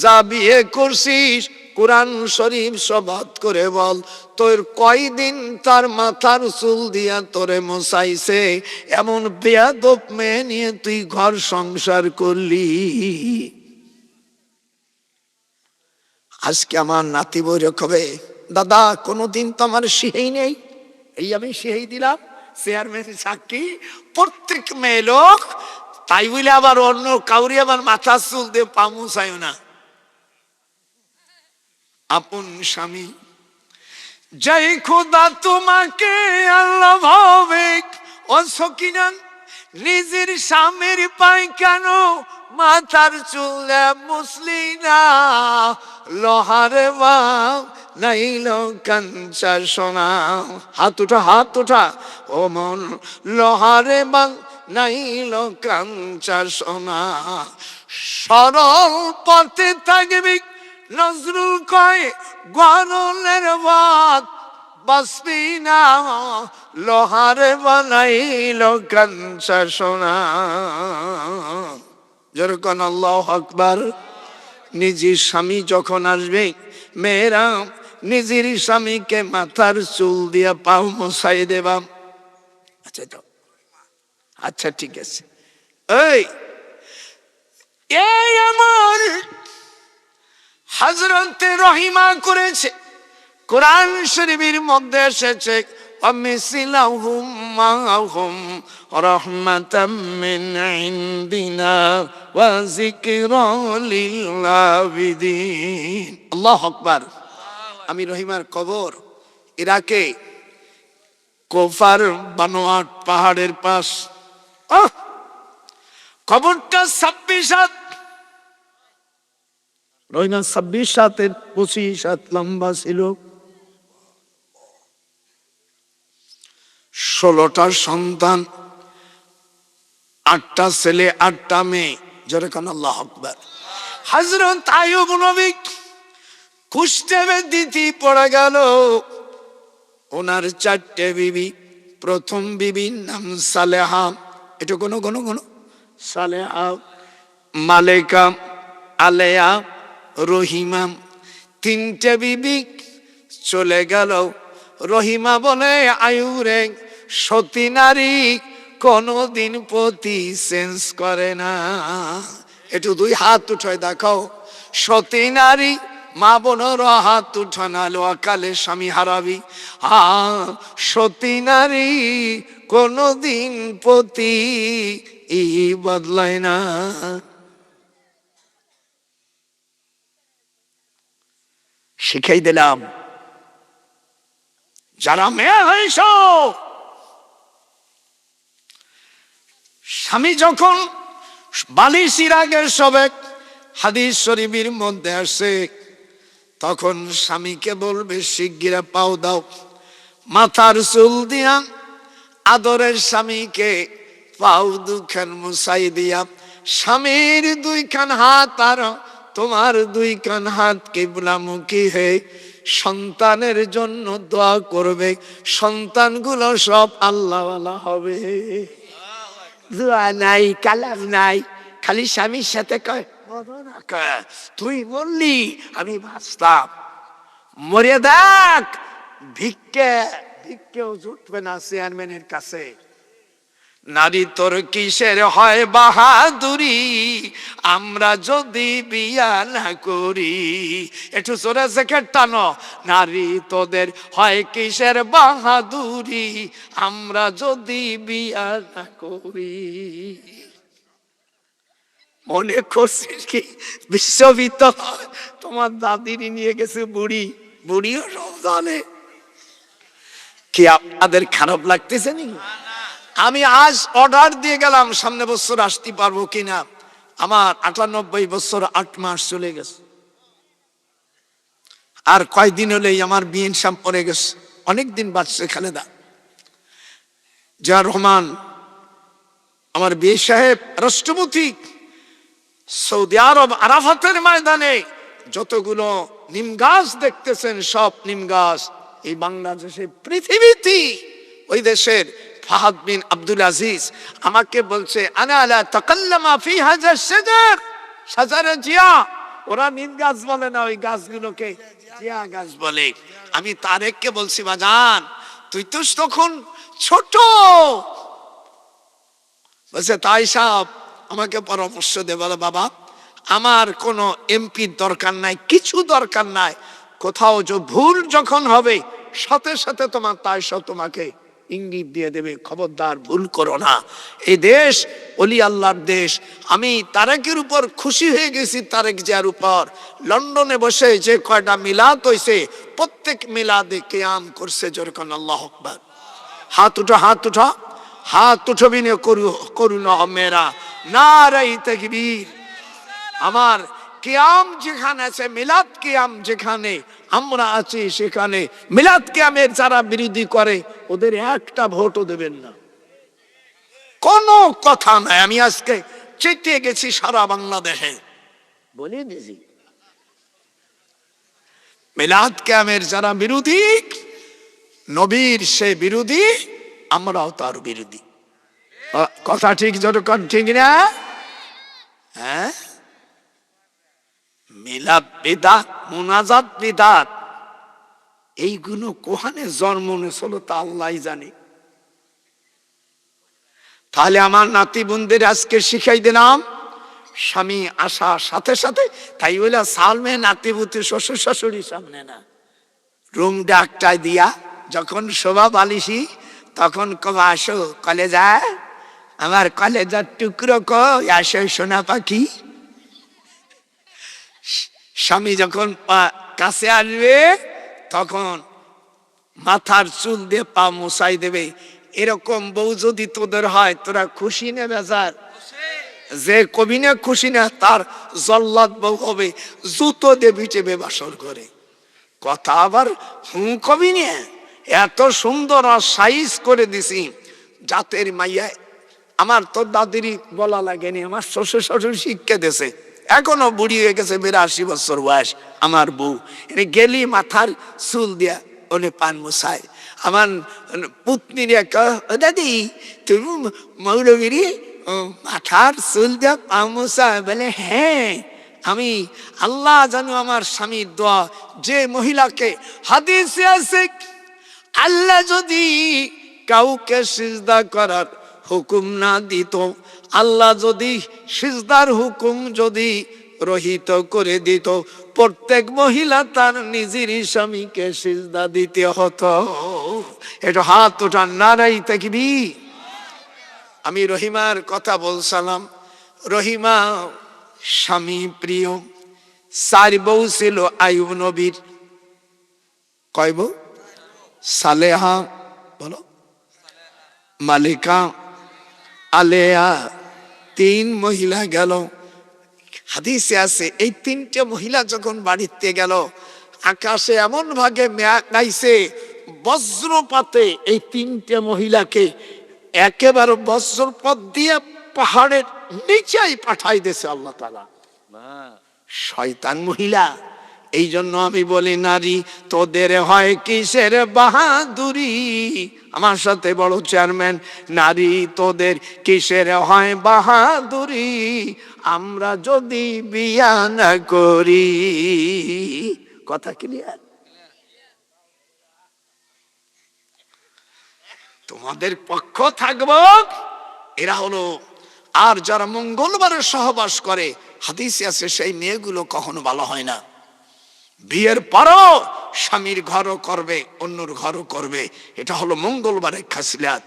যা বিয়ে করছিস কোরআন শরীফ শপথ করে বল, তোর কয়দিন তার মাথার চুল দিয়া তোরে মুছাইছে? এমন বেয়াদব মেয়ে নিয়ে তুই ঘর সংসার করলি। আজকে আমার নাতি বইরে কবে, দাদা কোনোদিন তো আমার শিহেই নেই। এই আমি শিহেই দিলাম, চেয়ারম্যান সাক্ষী। প্রত্যেক মেয়ে লোক তাই বলে আবার অন্য কাউরি আবার মাথা চুল দিয়ে পা মুছায় না। আপন স্বামী, জয় খোদা তোমাকে আল্লাহ ভাবে। ও সকিনা, নিজের স্বামীর পায় কেন মাথার চুল মুসলি না? লোহারে বা নাইল কাঞ্চা সোনা। হাত উঠা, হাত উঠা। ও মন, লোহারে বা নাইল কাঞ্চা সোনা। সরল পথে থাকবি, নজরুল কয় গরলের ভাত বাসবি না। লোহারে বানাইল কাঞ্চা সোনা। যেরকম আল্লাহু আকবার। নিজের স্বামী যখন আসবে, মেয়েরা নিজের স্বামীকে মাথার চুল দিয়া পাও মোছাই দেবা। আচ্ছা তো, আচ্ছা ঠিক আছে। এই আমার হযরতে রহিমা করেছে। কোরআন শরীফের মধ্যে এসেছে আমিসিলাহুম মাহুম রাহমাতাম মিন ইনদিনা ওয়া যিকরা লিল আবিদিন। আল্লাহু আকবার। আমি রহিমার কবর ইরাকে কোফার বানোয়াট পাহাড়ের পাশ। কবরটা 26 হাত, রহিমা 26 হাতের 25 হাত লম্বা ছিল। 16টা সন্তান, 8টা ছেলে 8টা মেয়ে। যেরকম আল্লাহু আকবার। হযরত আইয়ুব নবী কুষ্ঠে ব্যাধিতে পড়ে গেল। ওনার 4টে বিবি। প্রথম বিবির নাম সালেহা, এটা কোনো সালেহা, মালেকা, আলেয়া, রহিমা। 3টে বিবি চলে গেল। রহিমা বলে আয়ুরে, সতী নারী কোনদিন পতি চেঞ্জ করে না। একটু 2 হাত উঠায় দেখাও। সতী নারী মা বোনের হাত উঠানালো অকালে স্বামী হারাবি। সতী নারী কোনদিন পতি বদলায় না। শিখাই দিলাম, যারা মেয়ে হয়েছ, স্বামী যখন বালিশের আগে শোবে, হাদিস শরীফের মধ্যে আসে, তখন স্বামীকে বলবে শিগগির পাও দাও, মাথার চুল দিয়া আদরের স্বামীকে পাও দুখান মুছাই দিয়া, স্বামীর দুইখান হাত আর তোমার দুইখান হাত কিবলামুখী হয়ে সন্তানের জন্য দোয়া করবে, সন্তানগুলো সব আল্লাহওয়ালা হবে। দোয়া নাই, কালাম নাই, খালি স্বামীর সাথে কয় তুই বললি আমি বাঁচতাম, মরে দেখ, ভিক্ষেও জুটবে না চেয়ারম্যানের কাছে। নারী তোর কিসের হয় বাহাদুরি, আমরা যদি বিয়া না করি। একটু জোরে জ্যাকেট টানো। নারী তোদের হয় কিসের বাহাদুরি, আমরা যদি বিয়া না করি। মনে করছিস কি বিশ্ববিদ্যালয় তোমার দাদিরই নিয়ে গেছে বুড়ি, বুড়িও সব জানে। কি আপনাদের খারাপ লাগতেছে নি? আমি আজ অর্ডার দিয়ে গেলাম সামনে বছর আসতে পারবো কিনা। আমার ৯৮ বছর ৮ মাস চলে গেছে, আর কয়দিন হলেই আমার বিয়ে সাম পড়ে গেছে। অনেকদিন বাঁচছে খালেদা জিয়া রহমান, আমার বিয়ে সাহেব রাষ্ট্রপতি। সৌদি আরব আরাফাতের ময়দানে যতগুলো নিম গাছ দেখতেছেন, সব নিম গাছ এই বাংলাদেশে, পৃথিবীতে ওই দেশের ফাহাদ বিন আব্দুল আজিজ আমাকে বলছে, আনা লা তাকাল্লামা ফি হাযা শাজার, শাজারে জিয়া। ওরা নিম গাছ বলে না, ওই গাছগুলোকে জিয়া গাছ বলে। আমি তারেককে বলছি, বাজান তুই তো তখন ছোট। বলছে তাই সাহেব, আমাকে পরামর্শ দে। বলে বাবা, আমার কোনো এমপির দরকার নাই, কিছু দরকার নাই। কোথাও যে ভুল যখন হবে, সাথে সাথে তোমার তাই সব তোমাকে ইঙ্গিত দিয়ে দেবে, খবরদার ভুল করো না। এই দেশ ওলি আল্লাহর দেশ। আমি তারেকের উপর খুশি হয়ে গেছি, তারেক জিয়ার উপর। লন্ডনে বসে যে কয়টা মিলাদ হয়েছে, প্রত্যেক মিলাদে কিয়াম করছে। যেরকম আল্লাহু আকবার। হাত উঠো, হাত উঠো, হাত উঠবি না করুন মেয়েরা, নারাই তাকবীর। আমার কিয়াম যেখানে আছে, মিলাদ কিয়াম যেখানে আমরা আছি, সেখানে মিলাদ কিয়ামের যারা বিরোধী করে, ওদের একটা ভোটও দেবেন না। কোনো কথা নাই। আমি আজকে চেটে গেছি সারা বাংলাদেশে, বলে দিয়েছি মিলাদ কিয়ামের যারা বিরোধী, নবীর সে বিরোধী, আমরাও তার বিরোধী। কথা ঠিক যতক্ষণ ঠিক না? হ্যাঁ, মিলাদ বিদাত, মুনাজাত বিদাত, এইগুলো কোহানে জন্ম নিয়েছিল তা আল্লাহ জানে। তাহলে আমার নাতি বোনদের আজকে শিখাই দিলাম, স্বামী আসার সাথে সাথে, তাই বলে সালমে নাতি বুতি শ্বশুর শাশুড়ির সামনে না, রুম ডাকটায় দিয়া যখন শোভা বালিশি, তখন কবে আসো কলেজা, আমার কলেজার টুকরো কই, আসো সোনা পাখি। স্বামী যখন কাছে আসবে, তখন মাথার চুল দিয়ে পা মুছাই দেবে। এরকম বউ যদি তোদের হয়, তোরা খুশি নে বেজার? যে কবি না খুশি না, তার জল্লাদ বউ হবে, জুতো দিয়ে বিটে বেবাসর করে। কথা আবার কবি নে, এত সুন্দর আর সাইজ করে দিছি জাতের মাইয়া। আমার তো দাদিরই বলা লাগেনি, আমার শ্বশুর শাশুড়ি শিক্ষা দিয়েছে। এখনো বুড়ি হয়ে গেছে, 82 বছর বয়স আমার বউ। গেলি মাথার চুল দিয়া ওনে পান মুছায়। আমার পুতনির দাদি তুমি মৌলবীরি মাথার চুল দিয়া পান মুছায়? বলে হ্যাঁ, আমি আল্লাহ জানো আমার স্বামীর দোয়া। যে মহিলাকে হাদিসে আছে, আল্লাহ যদি কাউকে সিজদা করার হুকুম না দিত, আল্লাহ যদি সিজদার হুকুম যদি রহিত করে দিত। প্রত্যেক মহিলা তার নিজের স্বামীকে সিজদা দিতে হতো। এটা হাত ওঠান, নারাই তাকবীর। আমি রহিমার কথা বলছিলাম। রহিমা স্বামী প্রিয়। 4 বউ ছিল আইয়ুব নবীর। কয় বউ? সালেহা, বলো, মালিকা, আলেয়া, 3 মহিলা গেল। হাদিসে আছে এই 3টে মহিলা যখন বাড়িতে গেল, আকাশে এমন ভাগে মেঘ গাইছে, বজ্রপাতে এই 3টে মহিলাকে একেবারে বজ্রপাত দিয়ে পাহাড়ের নিচেই পাঠাই দিয়েছে আল্লাহ তাআলা। শয়তান মহিলা। এই জন্য আমি বলি, নারী তোদের হয় কিসের বাহাদুরি। আমার সাথে বড় চেয়ারম্যান, নারী তোদের কিসের হয় বাহাদুরি, আমরা যদি বিয়া না করি। কথা ক্লিয়ার? তোমাদের পক্ষ থাকবো। এরা হলো, আর যারা মঙ্গলবারের সহবাস করে, হাদিসে আছে সেই মেয়েগুলো কখনো ভালো হয় না। বিয়ের পরও স্বামীর ঘরও করবে, অন্যর ঘরও করবে। এটা হলো মঙ্গলবারের খাসিলাত।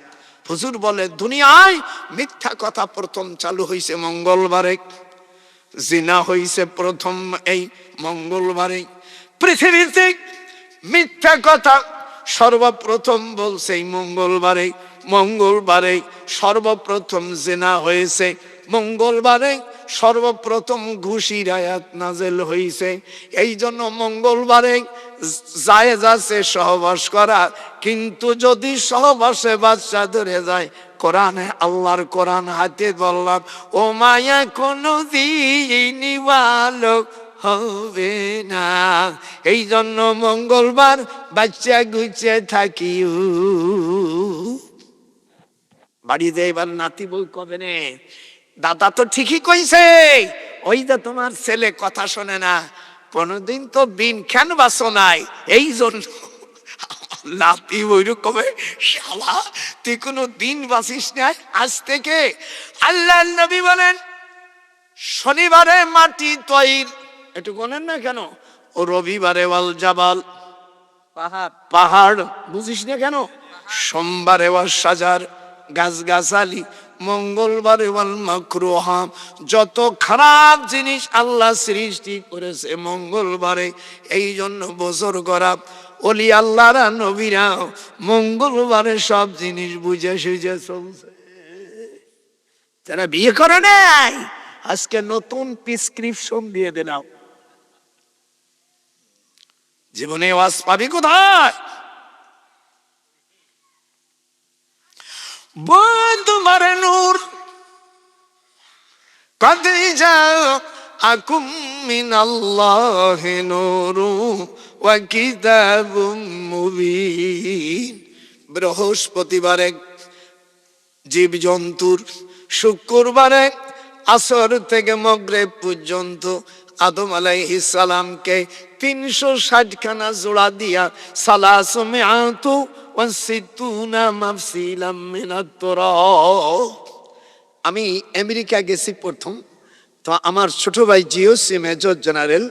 হুজুর বলে, দুনিয়ায় মিথ্যা কথা প্রথম চালু হয়েছে মঙ্গলবারে, জিনা হয়েছে প্রথম এই মঙ্গলবারে। পৃথিবীতে মিথ্যা কথা সর্বপ্রথম বলছে এই মঙ্গলবারে। মঙ্গলবারে সর্বপ্রথম জিনা হয়েছে। মঙ্গলবারে সর্বপ্রথম ঘুষির আয়াত নাজেল হয়েছে। এই জন্য মঙ্গলবারে জায়েজ আছে সহবাস করা, কিন্তু যদি সহবাসে বাচ্চা ধরে যায়, কোরআনে, আল্লাহর কোরআন হাতে বললাম, ও মায়া কোনো দিন ভালো হবে না। এই জন্য মঙ্গলবার বাচ্চা গুছে থাকি। বাড়িতে এবার নাতি বই কবে নে, দাদা তো ঠিকই কইছে, ওই যে তোমার ছেলে কথা শোনে না, 15 দিন তো বিন কেন বাসো নাই। এই জন্য নাতি ওইরকম, শালা তুই কোনো দিন বাসিস না আজ থেকে। আল্লাহ নবী বলেন, শনিবারে মাটি তৈর, একটু গোনেন না কেন? ও রবিবারে ওয়াল জাবাল, পাহাড় বুঝিস না কেন? সোমবারে ওয়াল সাজার, গাছগাছালি। মঙ্গলবারে ওয়াল মাকরুহা, যত খারাপ জিনিস আল্লাহ সৃষ্টি করেছে মঙ্গলবারে। এই জন্য বছর করা ওলি আল্লাহরা, নবীরা মঙ্গলবারে সব জিনিস বুঝে সুঝে চলছে। যারা বিয়ে করে নাই, আজকে নতুন প্রেসক্রিপশন দিয়ে দিলাম। জীবনে ওয়াজ পাবি কোথায়? তোমার নূর কাদে যাও আকুম মিনাল্লাহি নূরু ওয়া কিতাবুম মুবিন। বৃহস্পতিবারে জীবজন্তুর, শুক্রবারে আসর থেকে মাগরিব পর্যন্ত আদম আলাইহিস সালামকে 360 খানা জোড়া দিয়া সালাসু মিআতু ওয়া সিত্তুনা মাফসিলাম মিনাত তুরাব। আমি আমেরিকা গেছি প্রথম, তো আমার ছোট ভাই জিওসি মেজর জেনারেল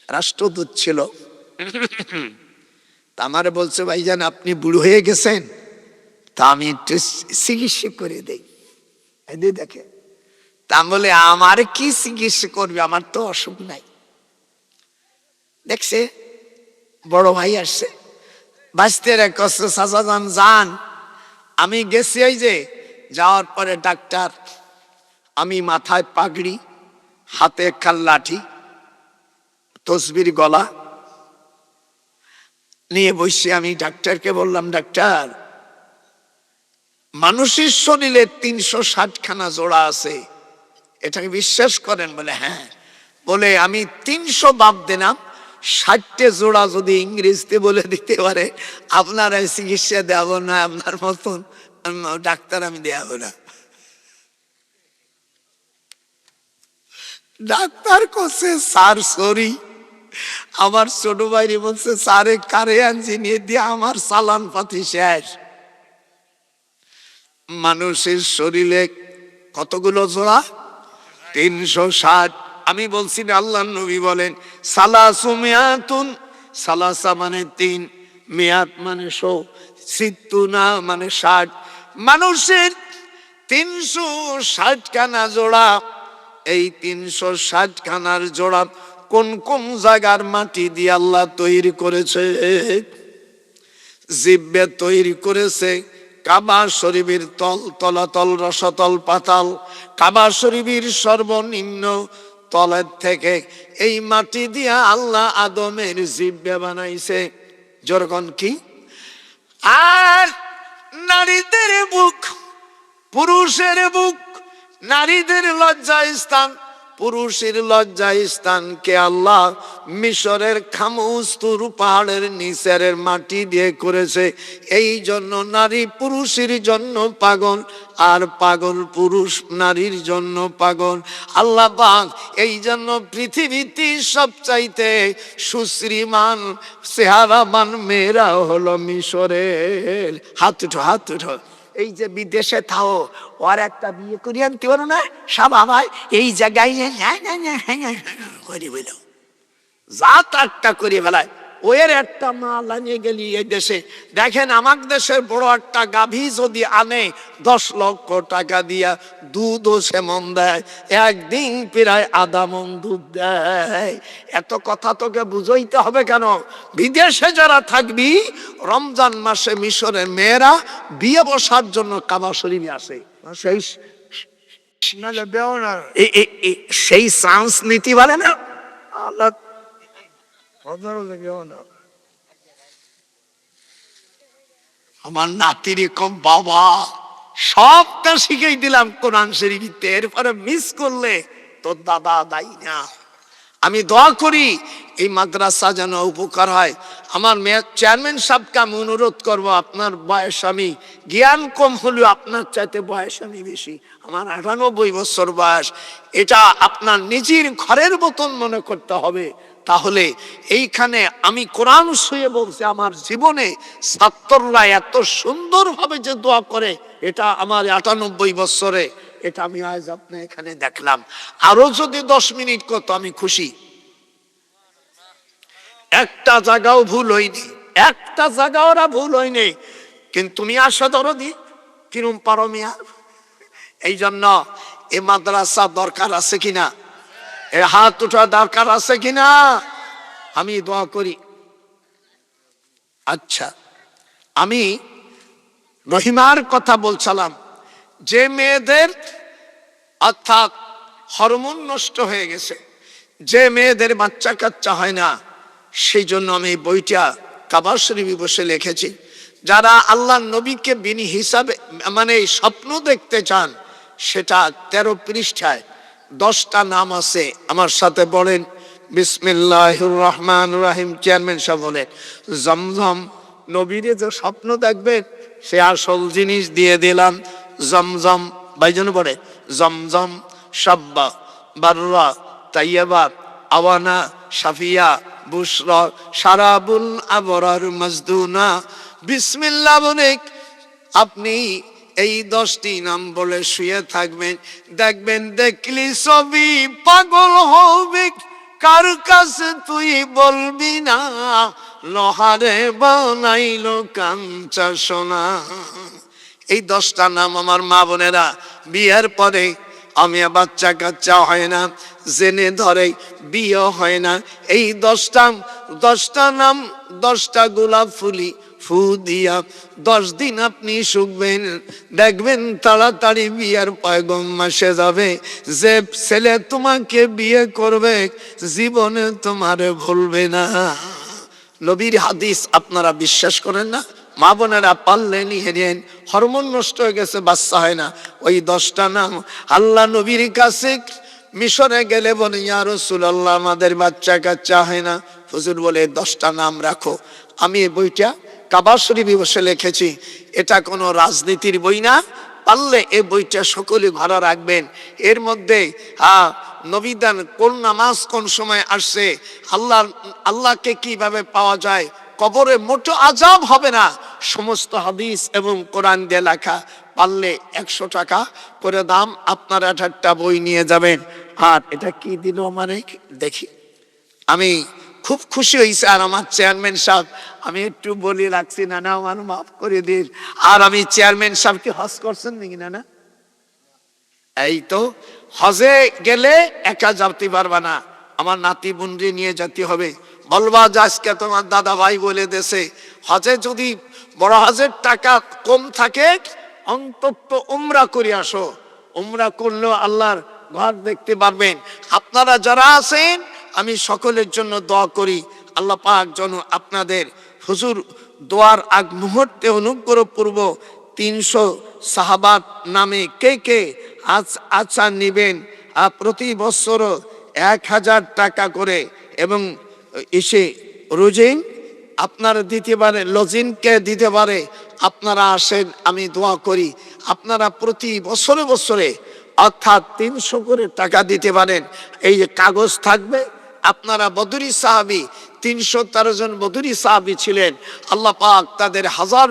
রাষ্ট্রদূত ছিল। তা আমারে বলছে, ভাইজান আপনি বুড়ো হয়ে গেছেন, তা আমি একটু চিকিৎসা করে দেই। দেখে তা বলে, আমার কি চিকিৎসা করবে, আমার তো অসুখ নাই। দেখছে বড় ভাই আসছে, বাঁচতে রে কষ্ট চাচা যান যান। আমি গেছি, ওই যে যাওয়ার পরে ডাক্তার, আমি মাথায় পাগড়ি, হাতে কাল্লাঠি, তসবির গলা নিয়ে বসে আমি ডাক্তারকে বললাম, ডাক্তার মানুষের শরীরে 360 খানা জোড়া আছে, এটাকে বিশ্বাস করেন? বলে হ্যাঁ। বলে আমি 300 বাদ দিলাম, 60টে জোড়া যদি ইংরেজিতে বলে দিতে পারে আপনার চিকিৎসা দেব না, আপনার মতন ডাক্তার আমি দেব না। ডাক্তার করছে, স্যার সরি। আমার ছোট ভাইরে বলছে, স্যারে কারে আনছি নিয়ে দিয়ে আমার চালান পাতি শেষ। মানুষের শরীরে কতগুলো জোড়া? 360। আমি বলছি না, আল্লাহ নবী বলেন সালাসু মিয়াতুন, সালাসা মানে 3, মিয়াত মানে 100, সিত্তুনা মানে 60। মানুষের 360 খানা জোড়া। এই 360 খানার জোড়া কোন কোন জায়গার মাটি দিয়ে আল্লাহ তৈরি করেছে? জিব্বে তৈরি করেছে কাবা শরীফের তলাতল রসতল পাতাল। কাবা শরীফের সর্বনিম্ন তলের থেকে এই মাটি দিয়া আল্লাহ আদমের জিব্বে বানাইছে। যেরকম কি? আর নারীদের বুক, পুরুষের বুক, নারীদের লজ্জা স্থান, পুরুষের লজ্জা স্থানকে আল্লাহ মিশরের খামুস্তুর পাহাড়ের নিচের মাটি দিয়ে করেছে। এই জন্য নারী পুরুষের জন্য পাগল, আর পাগল পুরুষ নারীর জন্য পাগল। আল্লাহ পাক এই জন্য পৃথিবীতে সবচাইতে সুশ্রীমান চেহারাবান মেয়েরা হলো মিশরের। হাত উঠো, হাত উঠো। এই যে বিদেশে থাও, ওর একটা বিয়ে করি আনতে পারো না? সব আমার এই জায়গায় করে বলো, যা তারটা করে ফেলায়। ওয়ের একটা মাল আনিয়ে গেলি এই দেশে, দেখেন আমার দেশের বড় একটা গাভী যদি আনে 10 লক্ষ টাকা দিয়া, দুধও সেমন দেয়, একদিন প্রায় আধা মন দুধ দেয়। এত কথা তোকে বুঝাইতে হবে কেন? বিদেশে যারা থাকবি, রমজান মাসে মিশরের মেয়েরা বিয়ে বসার জন্য কাবা শরীফে আসে। সেই সেই চান্স নীতি বলে না আল্লাহ। আমার নাতির কম বাবা সবটা শিখাই দিলাম কোরআন শরীফে, এরপরে মিস করলে তোর দাদা দায়ী না। আমি দোয়া করি এই মাদ্রাসা যেন উপকার হয়। আমার চেয়ারম্যান সাহেবকে আমি অনুরোধ করবো, আপনার বয়স, আমি জ্ঞান কম হলেও আপনার চাইতে বয়স আমি বেশি, আমার 98 বছর বয়স। এটা আপনার নিজের ঘরের মতন মনে করতে হবে। তাহলে এইখানে আমি কোরআন শুয়ে বলছি, আমার জীবনে ছাত্ররা এত সুন্দরভাবে যে দোয়া করে, এটা আমার 98 বছরে এটা আমি আজ আপনি এখানে দেখলাম। আরো যদি 10 মিনিট কত আমি খুশি। একটা জায়গাও ভুল হয়নি, একটা জায়গা ওরা ভুল হয়নি। কিন্তু তুমি আসো দরদি কিরম পারো মিয়া। এই জন্য এ মাদ্রাসা দরকার আছে কিনা? এ হাত উঠা দরকার আছে কিনা? আমি দোয়া করি। আচ্ছা, আমি রহিমার কথা বলছিলাম, যে মেয়েদের অর্থাৎ হরমোন নষ্ট হয়ে গেছে, যে মেয়েদের বাচ্চা কাচ্চা হয় না, সেই জন্য আমি বইটা কাবা শরীফে বসে লিখেছি। যারা আল্লাহ নবীকে বিনি হিসাবে মানে স্বপ্ন দেখতে চান, সেটা 13 পৃষ্ঠায় 10টা নাম আছে। আমার সাথে বলেন বিসমিল্লাহির রহমানির রহিম। চেয়ারম্যান সাহেব বলেন জমজম, নবীরে যে স্বপ্ন দেখবেন সে আসল জিনিস দিয়ে দিলাম। জমজম, ভাইজন বলে জমজম, সাব্বা, বাররা, তাইয়্যিবা, আওয়ানা, শাফিয়া, বুশরা, শারাবুল আবরার মাজদুনা। বিসমিল্লাহ বলে আপনি এই 10টি নাম বলে শুয়ে থাকবেন, দেখবেন দেখলি ছবি পাগল হবে, কার কাছে তুই বলবি না, লোহারে বানাইলো কাঞ্চা সোনা। এই 10টা নাম আমার মা বোনেরা, বিয়ের পরে আমি বাচ্চা কাচ্চা হয় না, জেনে ধরে বিয়ে হয় না, এই 10টা নাম 10টা গোলাপ ফুলি ফু দিয়া 10 দিন আপনি শুকবেন, দেখবেন তাড়াতাড়ি বিয়ের পয়গম মাসে যাবে। যে ছেলে তোমাকে বিয়ে করবে জীবনে তোমারে ভুলবে না। নবীর হাদিস আপনারা বিশ্বাস করেন না? মা বোনেরা পারলে নিয়ে নেন, হরমোন নষ্ট হয়ে গেছে, বাচ্চা হয় না, ওই 10টা নাম আল্লাহ নবীর কাছে মিশরে গেলে বলে ইয়া রাসূলুল্লাহ আমাদের বাচ্চা কাচ্চা হয় না। হুজুর বলে 10টা নাম রাখো। আমি এই বইটা কাবা শরীফে বসে লিখেছি, এটা কোনো রাজনীতির বই না। পারলে এই বইটা সকলে ঘরে রাখবেন। এর মধ্যে নবীদান কোন নামাজ কোন সময় আসছে, আল্লাহকে কিভাবে পাওয়া যায়, কবরে মোটো আযাব হবে না, সমস্ত হাদিস এবং কোরআন দিয়ে লেখা। পারলে 100 টাকা করে দাম, আপনারা একটা বই নিয়ে যাবেন। আর এটা কি দিল আমারে দেখি, আমি খুব খুশি হয়েছি। আর আমার চেয়ারম্যান সাহেব, আমি একটু বলি রাখছি, না না আমার মাফ করে দিন। আর আমি চেয়ারম্যান সাহেবকে হজ করছেন নাকি না? না, এই তো হজে গেলে একা যেতে পারবা না, আমার নাতি বুনরি নিয়ে যেতে হবে। বলবা যে আজকে তোমার দাদা ভাই বলে দেশে হজে যদি বড় হজের টাকা কম থাকে অন্তত উমরা করে আসো, উমরা করলেও আল্লাহর ঘর দেখতে পারবেন। আপনারা যারা আছেন আমি সকলের জন্য দোয়া করি, আল্লাহ পাক যেন আপনাদের হুজুর দোয়ার আগ মুহূর্তে অনুগ্রহ পূর্ব 300 সাহাবাত নামে কে কে আচ্ছা নিবেন, প্রতি বছর 1000 টাকা করে, এবং এসে রোজিং আপনারা দিতে পারে, লজিনকে দিতে পারে। আপনারা আসেন, আমি দোয়া করি আপনারা প্রতি বছরে বছরে অর্থাৎ 300 করে টাকা দিতে পারেন। এই যে কাগজ থাকবে, আপনারা বদরি সাহাবী 313 জন বদরি সাহাবী ছিলেন, আল্লাহ পাক তাদের হাজার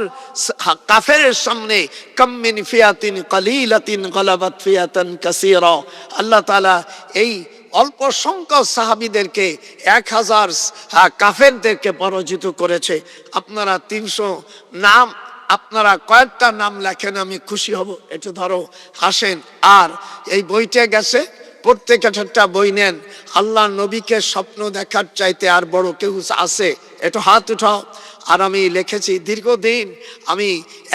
কাফেরের সামনে কাম্মিন ফিয়াতিন কালিলাতিন গালাবাত ফিয়াতান কাসীরা, আল্লাহ তাআলা এই অল্প সংখ্যক সাহাবীদেরকে 1000 কাফেরদেরকে পরাজিত করেছে। আপনারা 300 নাম, আপনারা কয়েকটা নাম লেখেন, আমি খুশি হব। একটু ধরো আসেন। আর এই বইটা গেছে, প্রত্যেকে একটা বই নেন। আল্লাহ নবীকে স্বপ্ন দেখার চাইতে আর বড় কেউ আছে? একটু হাত উঠাও। আর আমি লিখেছি দীর্ঘদিন, আমি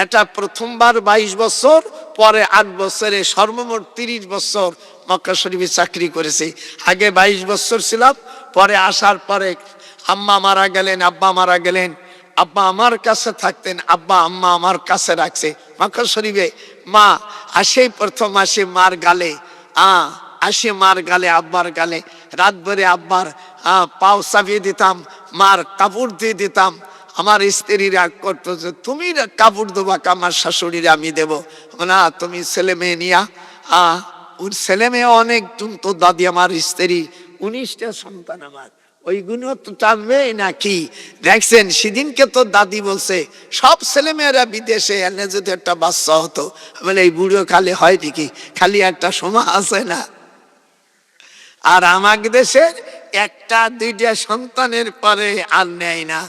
এটা প্রথমবার 22 বছর, পরে 8 বছরে সর্বমোট 30 বছর মক্কা শরীফে চাকরি করেছি। আগে 22 বছর ছিলাম, পরে আসার পরে আম্মা মারা গেলেন, আব্বা মারা গেলেন। আব্বা আমার কাছে থাকতেন, আব্বা আম্মা আমার কাছে রাখছে মক্কা শরীফে। মা আসে, প্রথম আসে মার গালে, আসে মার গালে, আব্বার গালে, রাত ভরে আব্বার পাও চাপিয়ে দিতাম, মার কাপড় দিয়ে দিতাম। আমার স্ত্রী রাগ করতো যে তুমি কাপড় দেবা, আমার শাশুড়িরা আমি দেবো না, তুমি ছেলে মেয়ে নিয়া। ওর ছেলে মেয়ে অনেক, তো দাদি আমার স্ত্রী 19টা সন্তান আমার, ওইগুলো তো টানবে নাকি? দেখছেন সেদিনকে তো দাদি বলছে সব ছেলে মেয়েরা বিদেশে, এনে যদি একটা বাচ্চা হতো, বলে এই বুড়ো খালি হয় নাকি, খালি একটা সময় আছে না। আর আমাদের দেশের 1টা 2টা সন্তানের পরে আর নেয় না,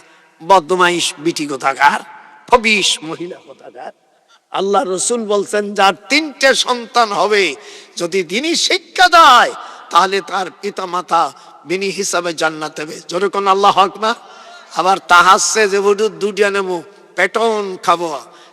বদমাইশ বিটি কোথাকার, খবিশ মহিলা কোথাকার। আল্লাহ রসুল বলছেন যার 3টে সন্তান হবে, যদি দিনই শিক্ষা দেয় তাহলে তার পিতা মাতা বিনি হিসাবে জান্নাত হবে। যেরকম আল্লাহ আকবার। আবার তাহাসে যে দুটিয়া নেবো পেটন খাবো,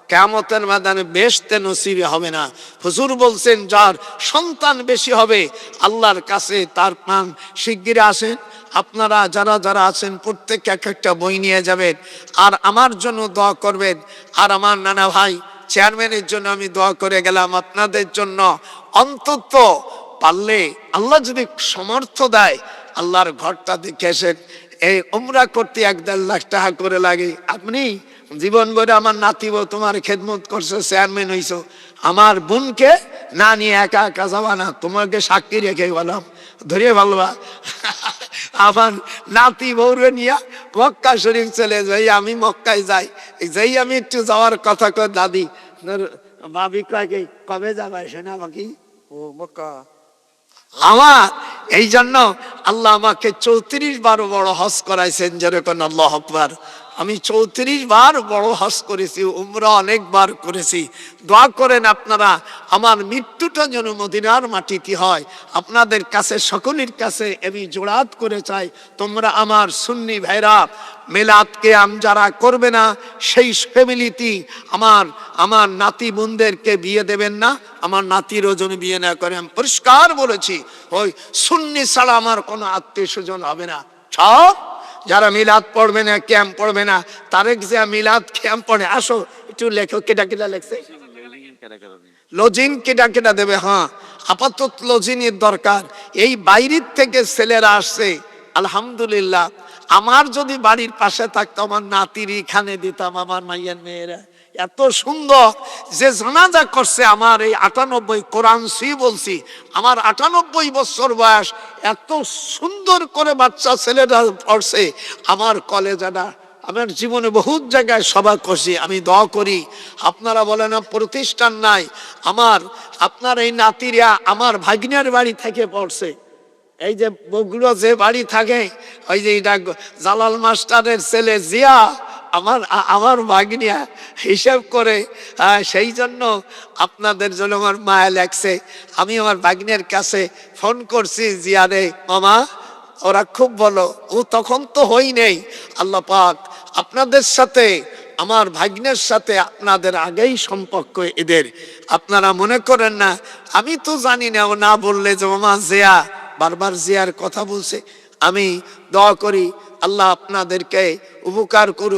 কিয়ামতের ময়দানে বেহেশতে নসিবে হবে না। হুজুর বলছেন যার সন্তান বেশি হবে আল্লাহর কাছে তার প্রাণ শিগগিরই আসেন। আপনারা যারা যারা আছেন প্রত্যেকে এক একটা বই নিয়ে যাবেন, আর আমার জন্য দোয়া করবেন। আর আমার নানা ভাই চেয়ারম্যানের জন্য আমি দোয়া করে গেলাম, আপনাদের জন্য অন্তত পারলে আল্লাহ যদি সমর্থ দেয় আল্লাহর ঘরটা দেখে এসেন। এই উমরা করতে 1-1.5 লাখ টাকা করে লাগে। আপনি জীবন ভরে আমার নাতিব তোমার খেদমত করছে, চেয়ারম্যান হইছো, আমার বোনকে না নিয়ে একা একা যাবা না, তোমাকে সাক্ষী রেখে বললাম ধরিয়ে ভালবা। আমার নাতি বউরে নিয়ে মক্কা শরীফ চলে যাই, আমি মক্কায় যাই, যেই আমি একটু যাওয়ার কথা কই দাদি ভাবি কয় কবে যাবা শোনা বাকি ও মক্কা। আমার এই জন্য আল্লাহ আমাকে 34 বার বড় হজ করাইছেন, যেরকম আল্লাহ আকবার। আমি 34 বার বড় হজ করেছি, উমরা অনেকবার করেছি। দোয়া করেন আপনারা আমার মৃত্যুটা যেন মদিনার মাটিতে হয়। আপনাদের কাছে সকলের কাছে আমি জোড়াত করে চাই, তোমরা আমার সুন্নি ভাইরা মিলাদকে যারা করবে না সেই ফ্যামিলিতে আমার নাতি বোনদেরকে বিয়ে দেবেন না, আমার নাতিরও যেন বিয়ে না করে। আমি পরিষ্কার বলেছি, ওই সুন্নি ছাড়া আমার কোনো আত্মীয় স্বজন হবে না। সব যারা মিলাদ পড়বে না, ক্যাম্প পড়বে না, তারেক যে মিলাদ ক্যাম্প পড়ে, আসো একটু লেখো, কেটা কেটা লেখছে লজিং কেটা কেটা দেবে। হ্যাঁ, আপাতত লজিনের দরকার। এই বাইরের থেকে ছেলেরা আসছে, আলহামদুলিল্লাহ। আমার যদি বাড়ির পাশে থাকতো আমার নাতির এখানে দিতাম, আমার মাইয়ার মেয়েরা এত সুন্দর যে জানাজা করছে। আমার এই 98 কোরআন সি বলছি, আমার 98 বছর বয়স, এত সুন্দর করে বাচ্চা ছেলেরা পড়ছে। আমার কলেজাটা, আমার জীবনে বহুত জায়গায় সভা করছি। আমি দোয়া করি, আপনারা বলেন না প্রতিষ্ঠান নাই, আমার আপনার এই নাতিরা আমার ভাগ্নের বাড়ি থেকে পড়ছে। এই যে বগুড়া যে বাড়ি থাকে, ওই যে এটা জালাল মাস্টারের ছেলে জিয়া আমার ভাগ্নিয়া হিসাব করে। সেই জন্য আপনাদের জন্য আমার মায়া লাগছে। আমি আমার ভাগ্নের কাছে ফোন করছি, জিয়ারে মামা ওরা খুব বলো, ও তখন তো হই নেই। আল্লাহ পাক আপনাদের সাথে আমার ভাগ্নের সাথে আপনাদের আগেই সম্পর্ক এদের, আপনারা মনে করেন না। আমি তো জানি না, ও না বললে যে মামা জিয়া বারবার জিয়ার কথা বলছে। আমি দোয়া করি আল্লাহ আপনাদেরকে উপকার করুক।